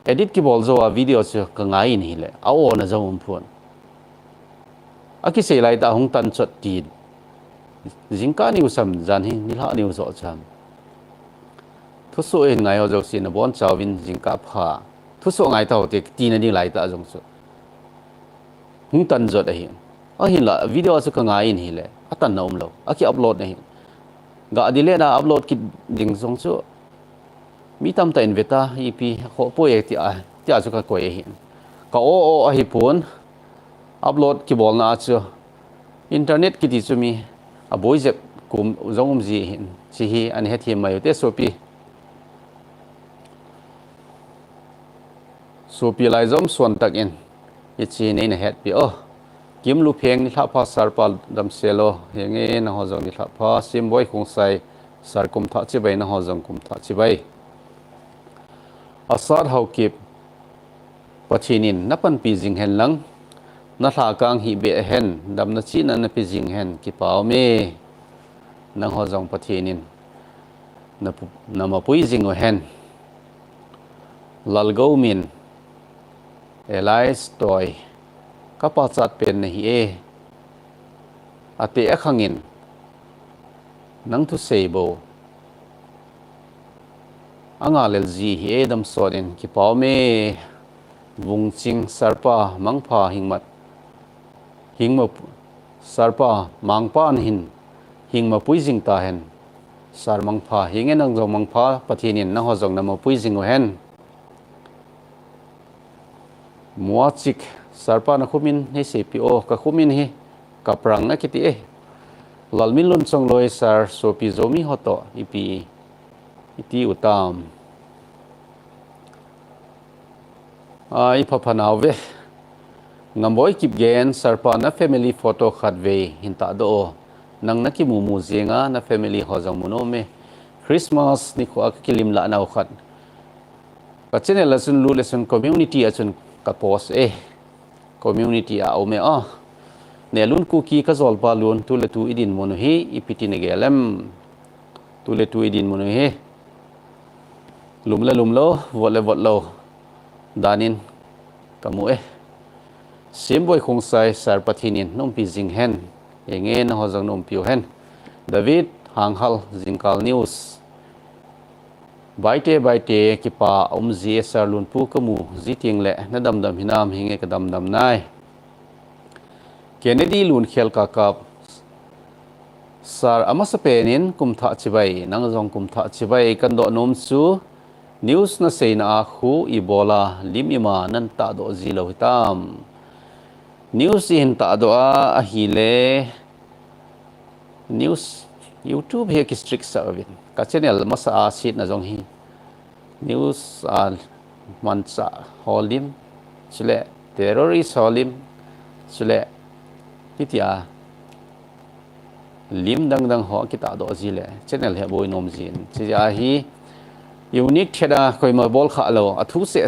edit ki bol zo a video su ka ngai ni le a o na jong phun aki sei lai ta hung tan chot ti jingka ni usam jan hi ni la ni zo cham thu so en ngai ho jo sin bon chawin jingka pha thu so ngai tau te ti na ni lai ta jong so hung tan jot a hi la video su ka ngai ni le atan na lo aki upload na hi ga dile na upload ki ding jong chu mi tam ta inveta ep ho po e ti a chu ka ko e hi ka o a hi pon upload ki bol na chu internet ki ti chu mi a boi je kum zong ji hin chi hi an he thi mai te sopi lai zom suan tak in ichi nei na het pi kim lu pheng ni thla pha sar pa dam selo henge na ho jong ni thla pha sim boi khung sai sar kum tha chi bai na ho jong kum tha chi bai asar hau kip pachinin napan pi jing hen lang na thla kang hi be hen dam na chi na pi jing hen ki pau me na ho jong pathinin na ma pui jing o hen lalgo min elais toy kapa chat pen hi ate akhangin nang thu seibo anga lel ji hi dam sorin ki pau me wungching sarpa mangpha hingma sarpa mangpan hin hingma puijing ta hen sar mangpha hinge nang jong mangpha pathinin na ho jong na ma puijing o hen muachik sarpa na khumin he cpo ka khumin hi ka prang na kiti lalmin lon chong loi sar sopi zomi hoto iti utam ai phaphanau ve ngamoi kip gen sarpa na family photo khatve hinta do nang na ki mumu zenga na family hojang muno me christmas ni kho akilim la na khat ka channel la sun lu lesson community achun ka post community a ome ne lun ku ki ka zol pa lun tu le tu idin mon hi ipiti ne gelem tu le tu idin mun he lum le lum lo vot le vot lo danin kamu sim boy khung sai sar pathinin nom pi jing hen enge na ho jang nom piu hen David hanghal jingkal news baite ki pa ji sar lun pu kamu jiting le na dam dam hinam hinge ka dam dam nai Kennedy lun khel ka kap sar ama sa penin kum tha chibai nang jong kum tha chibai kan do nom chu news na sei na khu Ebola limima nan ta do zilo hitam news in ta do a hi le news YouTube he ki strict sa win ka channel masa a sit na jong hi news mansa holim chile terrorist holim chile pitia lim dang ho kita do zile channel he boy nom jin chi ya hi unique theda koi ma bol kha lo athu se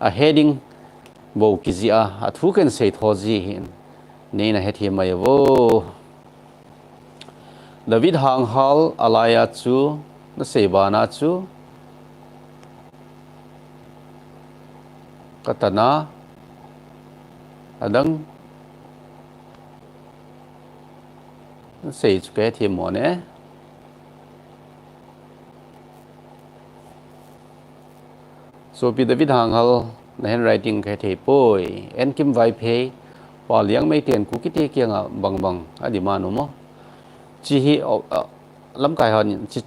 a heading bo ki zia athu ken sei tho ji hin nei na he thi mai wo David hanghal alaya chu na sebana chu katana adang sei chu ke thi mo ne so pi David hanghal na handwriting ke the poi en kim vai phe pa liang mai ten ku ki te kianga bang adi manu mo chi hi lam kai han chi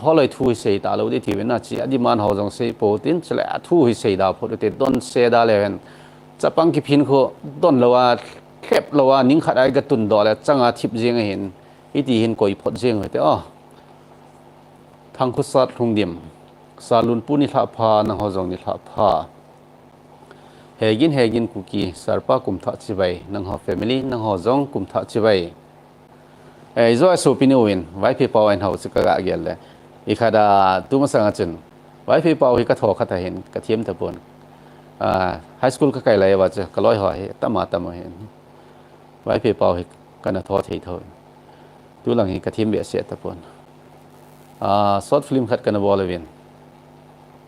holoi thu sei ta lo de thi na chi adi man ho jong sei po tin chale thu hi sei da pho te don se da le hen chapang ki phin kho don lowa khep lowa ning khat ai ga tun do le changa thip jeng hin iti hin koi phot jeng hote thang khu sat thung dim salun puni tha pha na ho jong ni tha pha hegin kuki sarpa kum tha chibai nang ho family nang ho jong kum tha chibai zo so pinowin vai phe paw en house ka ga gel le ikhada tuma sanga chun vai phe paw hi ka tho khatha hin ka thiam ta pon high school ka kai lai wa cha kaloi ho he tama hen vai phe paw hi kana tho thei tho tu lang hi ka thiam be se ta pon short film khat kana bolawin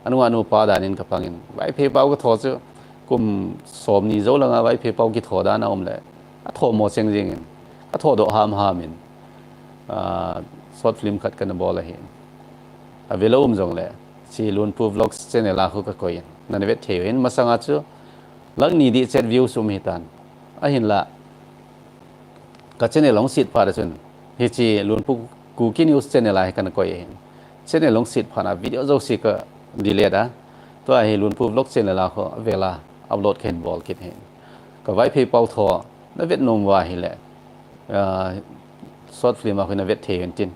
anu pa danin ka pangin vai phe paw ka tho chu kum som ni zo langa vai phe paw ki tho da na om le a tho mo seng jing a tho do hamin short film khat kana bola hin a velom jong le chi lun pu vlogs channel a khu ka koin nan vet theu hin masanga chu lang ni di chat view sum hitan a hin la ka channel long sit pa da chun hi chi lun pu ku ki news channel a kana koi hin channel long sit phana video zo si ka delete a to a hi lun pu vlog channel a kho vela upload khen bol kit hin ka vai phe pau tho na vet nom wa hi le short film a khina vet the hin tin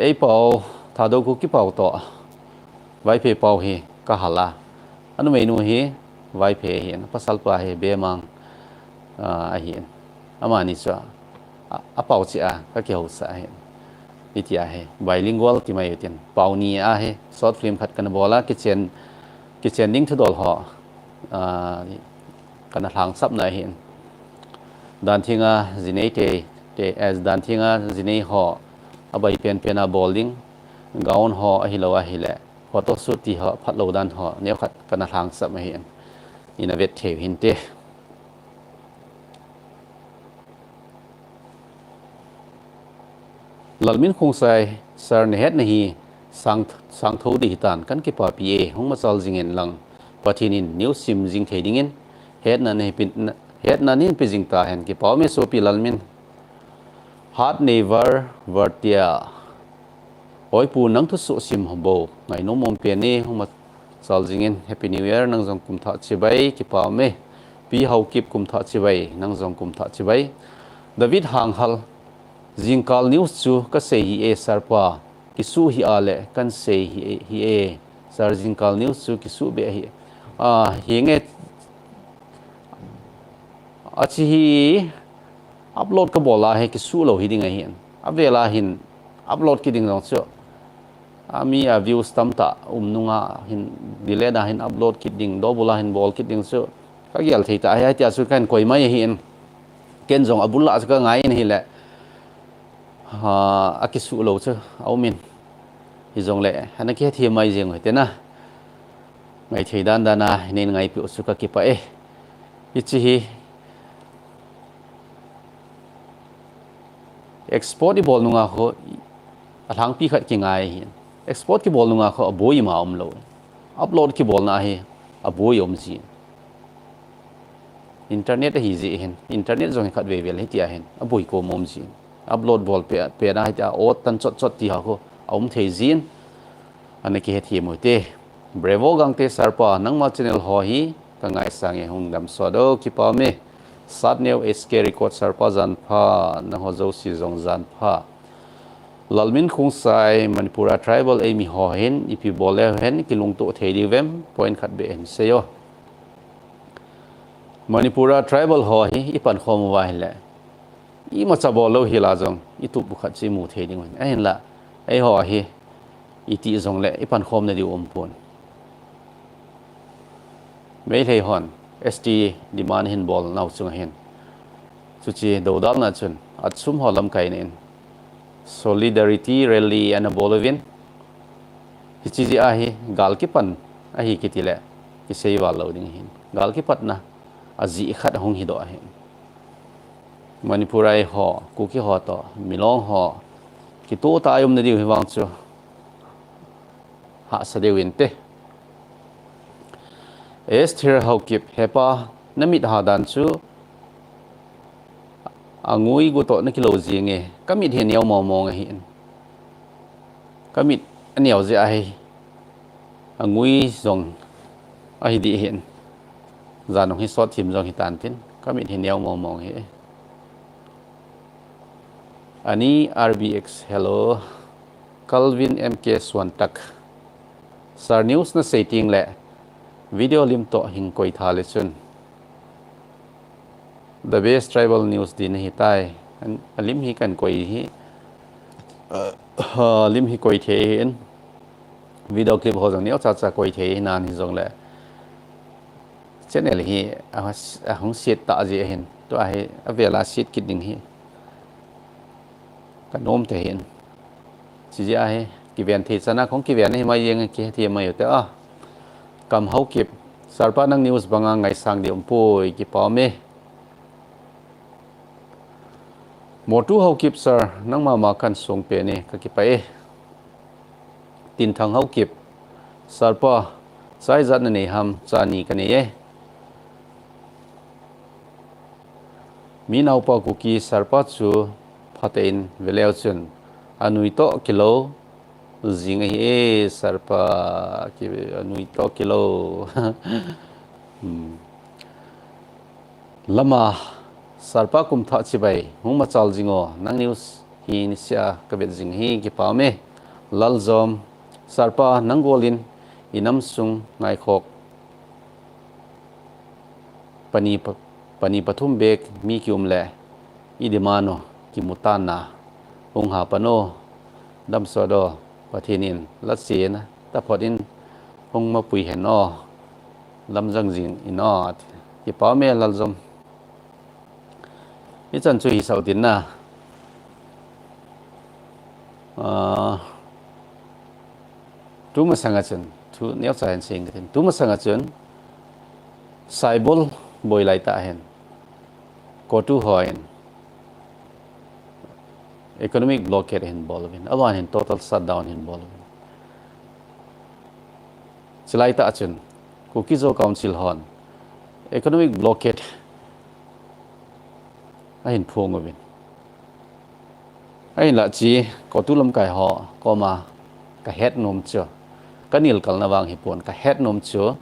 ei pau tha do ku ki pau to vai phe pau hi ka hala anu mei nu hi vai phe hin pasal pa hi be mang a hin amani cha a pau chi a ka ke ho sa hin itia he bilingual ti mai tin pau ni a he short film khat kan bola kitchen ning thudol ho kana thang sap na hin dan thinga zinei te as dan thinga zinei ho abai pen a bowling gaun ho a hilowa hile photo shoot ti ho phatlo dan ho ne khat kana thang sap ma hin ina vet theu hin te lalmin khung sai sar ne het nahi sang tho di tan kan ki pa pa hong ma sal jingen lang pathinin new sim jing thedingin het na ne pin het na nin pijing ta hen ki pa me so pi lalmin hat never vertia oi pu nang thu su sim hombo ngai no mom pe ni hong ma sal jingin happy new year nang jong kum tha chibai ki pa me pi hau kip kum tha chibai nang jong kum tha chibai David hanghal jingkal news chu ka sei hi e sarpa ki su hi ale kan sei hi e sar jingkal news chu ki su be hi hi nge achi hi upload ka bola he ki su lo hi ding a hin avela hin upload ki ding long chu ami a views tam ta nunga hin dile da hin upload ki ding do bola hin bol ki ding chu ka gel thei ta ai ta su kan koi mai hin ken jong abulla ka ngai ni le akisu lo chu aumin hi jong le hana ke thi mai jeng hoite na ngai thei dan dana nen ngai pi su ka ki pa e ichi hi export di bol nunga kho athang pi khat ki ngai hi export ki bol nunga kho aboi ma lo upload ki bol na hi aboi ji internet hi ji hen internet jong khat ve vel hi tia hen aboi ko ji upload bol pe na hi ta o tan chot ti ha kho thei jin ane ki he thi mo te brevo gang te sarpa nangma channel ho hi ka ngai sang e hung dam so do ki pa me sat neu sk record sarpa jan pha na ho zo si jong jan pha lalmin khung sai manipura tribal emi ho hen ipi bole hen kilung to thei di vem point khat be en se yo manipura tribal ho hi ipan khom wa hele I ma cha bolo hi la jong I tu bu khat chi mu thei ding a hen la ai ho hi iti zong le ipan khom na di pon mấy thầy hòn ST demand hin bol nào chung hin chu chi do dal na chun at sum holam kai nen solidarity rally and bolivin hi chi a hi gal ki pan a hi kitile ki sei wa lo ding hin gal ki pat na aji khat hong hi do hin manipurai ho ku ki ho to milong ho ki to ta yum na di hi wang chu ha sa de win te Esther haukip hepa namit hadan chu angui gu to na kilo jinge kamit hen yaw mong hin kamit aniaw je ai angui zong ai di hin zanong hi sot thim zong hi tan tin kamit hen yaw mong he ani RBX hello Calvin MK Swantak Sar news na setting le video lim to hing koi thale chun the best tribal news din hi tai lim hi kan koi hi lim hi koi the hin video clip ho jong neo cha koi the nan hi jong le channel hi a hong set ta je hin to a hi avela set kit ding hi kan nom te hin chi ja hi ki ven thi chana khong ki ven hi mai yeng ki thi mai te a kam hau kip sarpa nang news banga ngai sang di poi ki pa me motu hau kip sir nang ma kan song pe ne ka ki pa e tin thang hau kip sarpa sai zat na ne ham cha ni ka ne e mi nau pa ku ki sarpa chu phatein veleu chun anui to kilo zing e sarpa ki anui to kilo lama sarpa kum tha chi bai hung ma chal jingo nang news hi ni sia ka bet jing hi ki pa me lal zom sarpa nangolin inam sung ngai khok pani pathum bek mi kium le idimano ki mutana hung ha pano dam so do pathinin lat se na ta phodin hong ma pui hen no lam jang jing inot ki pa me lal zom ni chan chu hi sau tin na tu ma sanga chen thu neo cha hen sing tin tu ma sanga chen saibol boi lai ta hen ko tu hoin economic blockade in Bolivin, awan in total shutdown in Bolivin. Silai ta achun, Kukizo Council hon, economic blockade ahin phung ovin. Ahin la chi ko tulam kai ho ko ma ka het nom cho. Kanil kal na wang hipon ka het nom cho.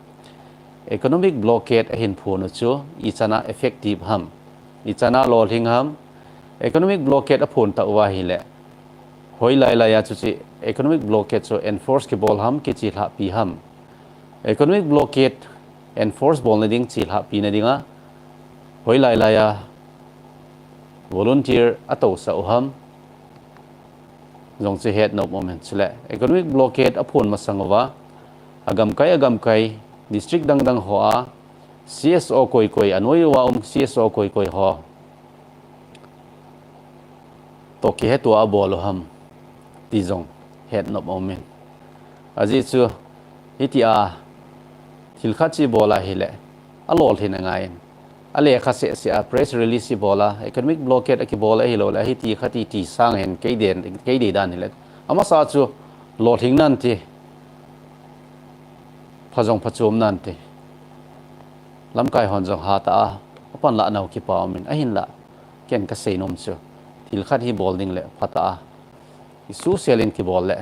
Economic blockade ahin phun cho ichana effective ham. Ichana lolhing ham. Economic blockade upon ta wa hi le hoi lai lai ya chu chi economic blockade so enforce ke bol ham ke chi la pi ham economic blockade enforce bol na ding chi la pi na dinga hoi lai lai ya volunteer ato sa ham jong chi het no moment chule economic blockade upon masangwa agam kai district dang ho a CSO koi anoi wa CSO koi ho to ki he tua bol ham ti zong het nop omen aji chu hitia thil kha chi bola hile alol hin angai ale kha se press release bola economic blockade ki bola hilo la hiti khati ti sang hen ke de dan hile ama sa chu lo thing nan ti phajong phachum nan ti lam kai hon jong ha ta pan la nau ki pa min a hin la ken ka sei nom chu thil khat hi bol ding le phata isu selin ki bol le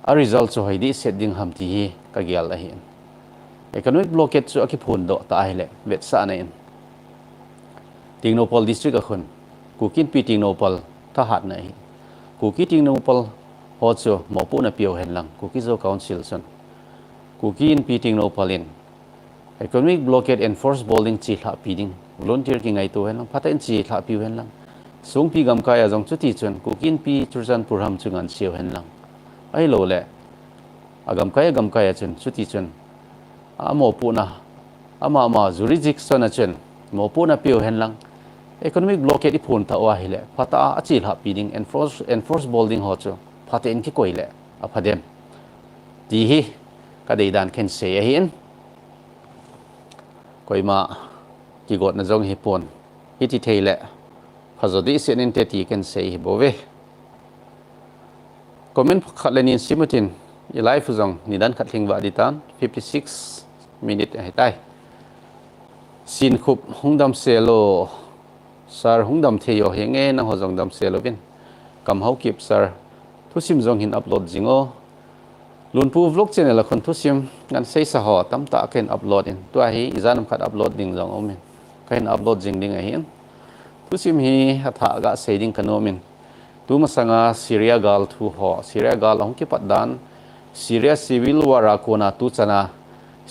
a result chu haidi setting ham ti hi ka gyal a hin economic blockade chu aki phun do ta hele vet sa na in tingnopal district a khun kukin pi tingnopal tha hat na hi kuki tingnopal ho chu mopu na piau hen lang kuki zo council son kukin pi tingnopalin economic blockade enforce bowling chi thla piding volunteer ki ngai to hen lang phata in chi thla pi hen lang sung pi gam kaya jong chuti chun kukin pi churjan purham chungan siu hen lang ai lo le agam kaya chun chuti chun amo puna ama jurisdiction na chun mo puna piu hen lang economic blockade i phun ta wa hile phata achi thla piding enforce bowling ho chu phata in ki koile a phadem ti hi ka dei dan khen se hin koima ki got na jong hi pon hiti theile phazodi senin te ti ken sei hi bove comment khatlenin simutin i live jong nidan khatling wa ditan 56 minute ahitai sin khup hungdam selo sar hungdam theyo henge na ho jong dam selo bin kam hau kip sar thusim jong hin upload jingo lunpu vlog channel khon thusim ngan sei sa ho tam ta ken upload in to hi izanam khat upload ding jong omen ken upload jing ding a hin thusim hi hatha ga seiding kanomin tu masanga syria gal thu ho syria gal ong ki patdan syria civil war akona tu chana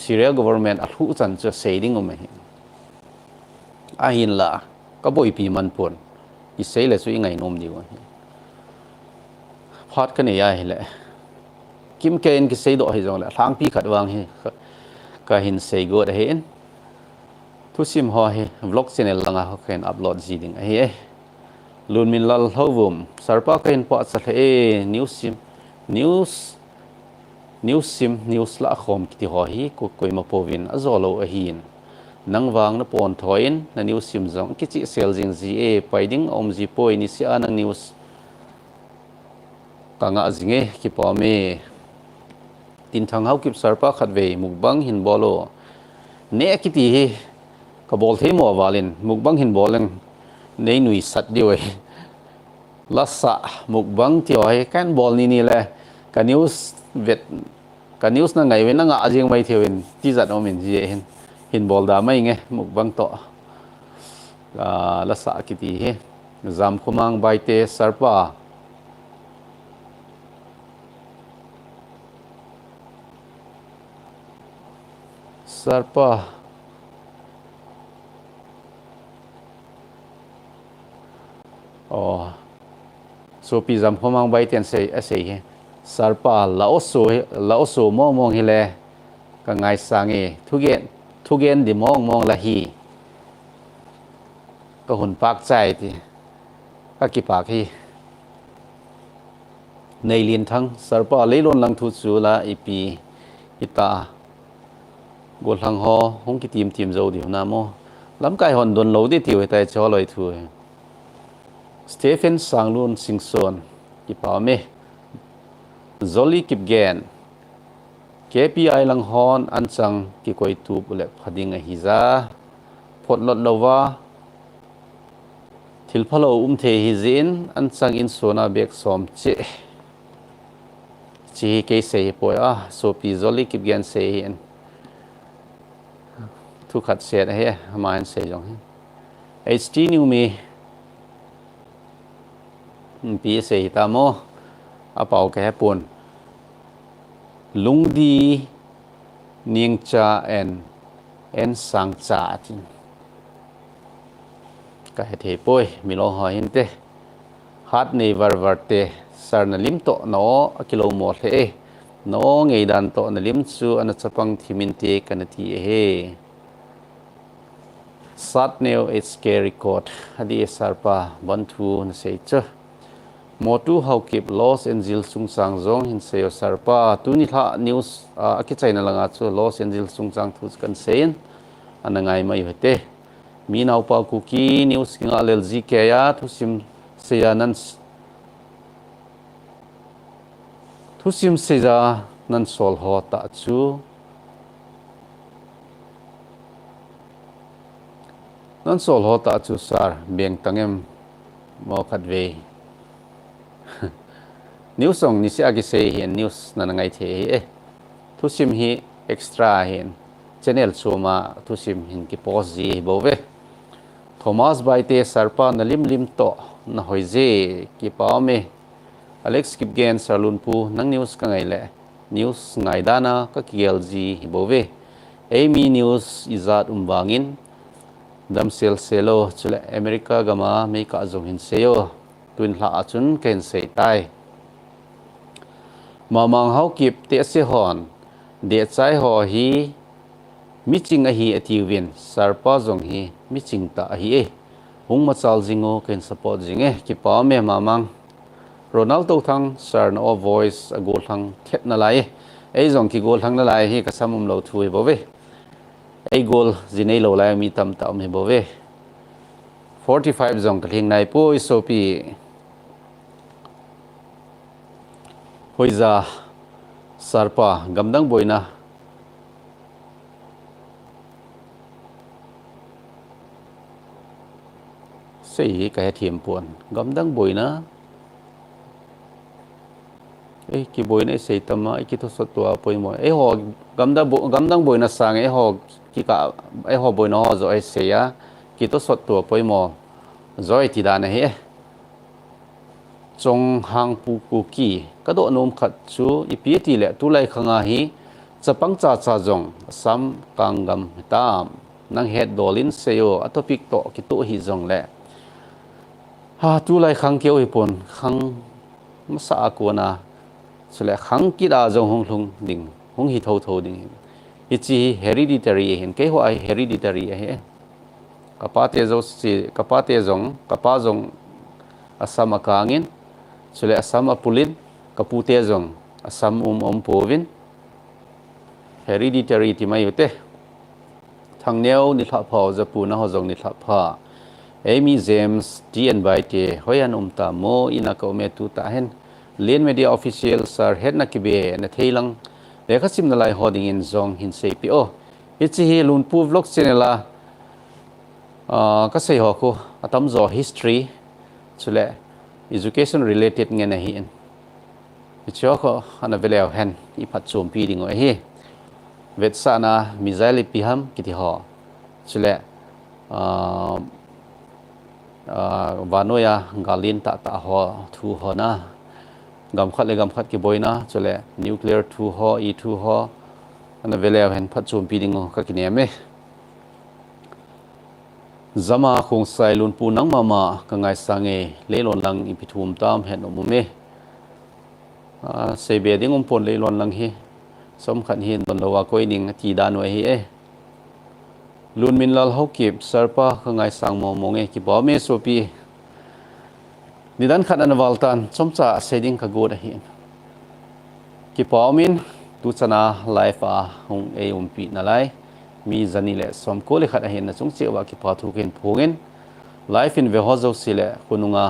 syria government a thu chan cha seiding omen a hin la ka boi pi man pon i sei le chu i ngai nom di won phat ka ne ya hele kim ken ki sei do hi jong la thang pi khat wang hi ka hin sei go da hen thu sim ho hi vlog channel langa ho ken upload ji ding hi lun min lal hovum sarpa ken pa cha the news la khom ki ti ho hi ko koima povin azolo a hin nangwang na pon thoin na news sim jong ki chi sel jing ji e paiding om ji poi ni sia nang news kanga jinge ki pa me tin thang hau kip sarpa khatve mukbang hin bolo ne ki ti hi ka bol the mo walin mukbang hin bolen nei nui sat diwe lasa mukbang ti oi kan bol ni le ka news na ngai we na nga ajing mai thewin ti zat omin ji hin bol da mai nge mukbang to lasa ki ti hi zam khumang baite sarpa so pi zam khomang bai ten sei he sarpa laoso mong hile ka ngai sange thugen di mong la hi ka hun pak chai ti ka ki pak hi nei lin thang sarpa leilon lang thu chu la ipi ita gol hang ho hong ki tim zo di na mo lam kai hon don lo di ti we tai cho loi thu Stephen Sanglun Singson ki pa me Zoli Kipgen KPI lang hon an chang ki koi tu bule phading a hiza photlot lowa thilphalo the hizin an chang in sona bek som chi ke sei poya so pi Zoli Kipgen sei hin thu khat set he man sei jong HT new me pi sei ta mo a pau ke pun lungdi ningcha en sang cha tin ka he the poi mi lo ho hin te hat nei var te sar na lim to no kilo mo the no ngei dan to na lim chu an chapang thimin te kan ti he sat neo it scary court hadi sarpa bantu na sei cha motu how keep Los Angeles sung sang zong hin seo sarpa tu ni tha news aki chaina langa chu Los Angeles sung sang thu kan sein anangai mai hete mi nau pa ku ki news kinga lel ji ke ya thu sim seya nan sol ho ta chu nan sol ho ta chu sar beng tangem mo khat ve news song ni sia gi sei hian news nanangai the e thu sim hi extra hin channel chuma thu sim hin ki post ji bo ve Thomas baite sarpa na lim to na hoize ki pa me Alex Kipgen salun pu nang news ka ngai le news ngai dana ka kiel ji bo ve Amy news izat umbangin dam sel selo chule America gama me ka zong hin seyo twin hla achun ken sei tai mamang hau kip te se hon de chai ho hi miching a hi atiwin sarpa zong hi miching ta hi e hung ma chal jingo ken support jinge ki pa me mamang Ronaldo thang sar no voice a gol thang thet na lai ei zong ki gol thang na lai hi ka samum lo thui bo ve ei gol jinei lo lai mi tam ta me bo ve 45 zong ka thing nai po isopi hoiza sarpa gamdang boina sei ka thiam puan gamdang boina ki boina sei tama ki to sotwa poimo ho gamdang boina sang ho ki ka ho boina ho zo seya ki to sotwa poimo zoi ti da na he chong hang pu ku ki ka do nom khat chu ipt le tu lai khanga hi chapang cha cha jong sam kangam tam nang het dolin seyo atopic to ki to hi jong le ha tu lai khang keu hi pon khang masa ko na chule khang ki da jong hong lung ding hong hi tho ding ichi hereditary hin ke ho ai hereditary he kapate zo si kapate jong kapa jong asam akangin chule asam apulin kapute jong asam povin hereditary ti mai ute thangneu ni thla phau japu na ho jong ni thla pha Amy James DN baite hoyan ta mo ina ko me tu ta hen len media official sar het na kibe na theilang lekha sim na lai hoding in zong hin sei pi o ichi hi lun pu vlog channel ka sei ho ko atam zo history chule education related nge na hi en ichi ko ana veleo hen I phat chom pi ding o hi vet sana mizaili piham kiti ho chule vanoya galin ta ho thu ho na gam khat ki boina chole nuclear thu ho e thu ho ana vele hen phat chum pi ding ka kine me zama khong sai lun pu nang mama ka ngai sange leilon lang I pithum tam hen no me se be ding pon leilon lang hi som khan hin don lawa koi ning ti da no hi e lun min lal ho kip sarpa ka ngai sang mo monge ki ba me so pi nidan khat an waltan chomcha seding ka god hi ki pa min tu chana life hong e pi na lai mi zanile som ko le khat a hin na chung che wa ki pa thu ken phungen life in ve ho zo sile kununga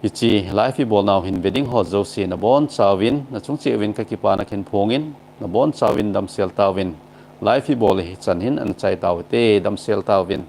ichi life I bol now hin wedding ho zo si na bon chawin na chung che win ka ki pa na ken phongin na bon chawin dam sel tawin life I bol hi chan hin an chai taw te dam sel tawin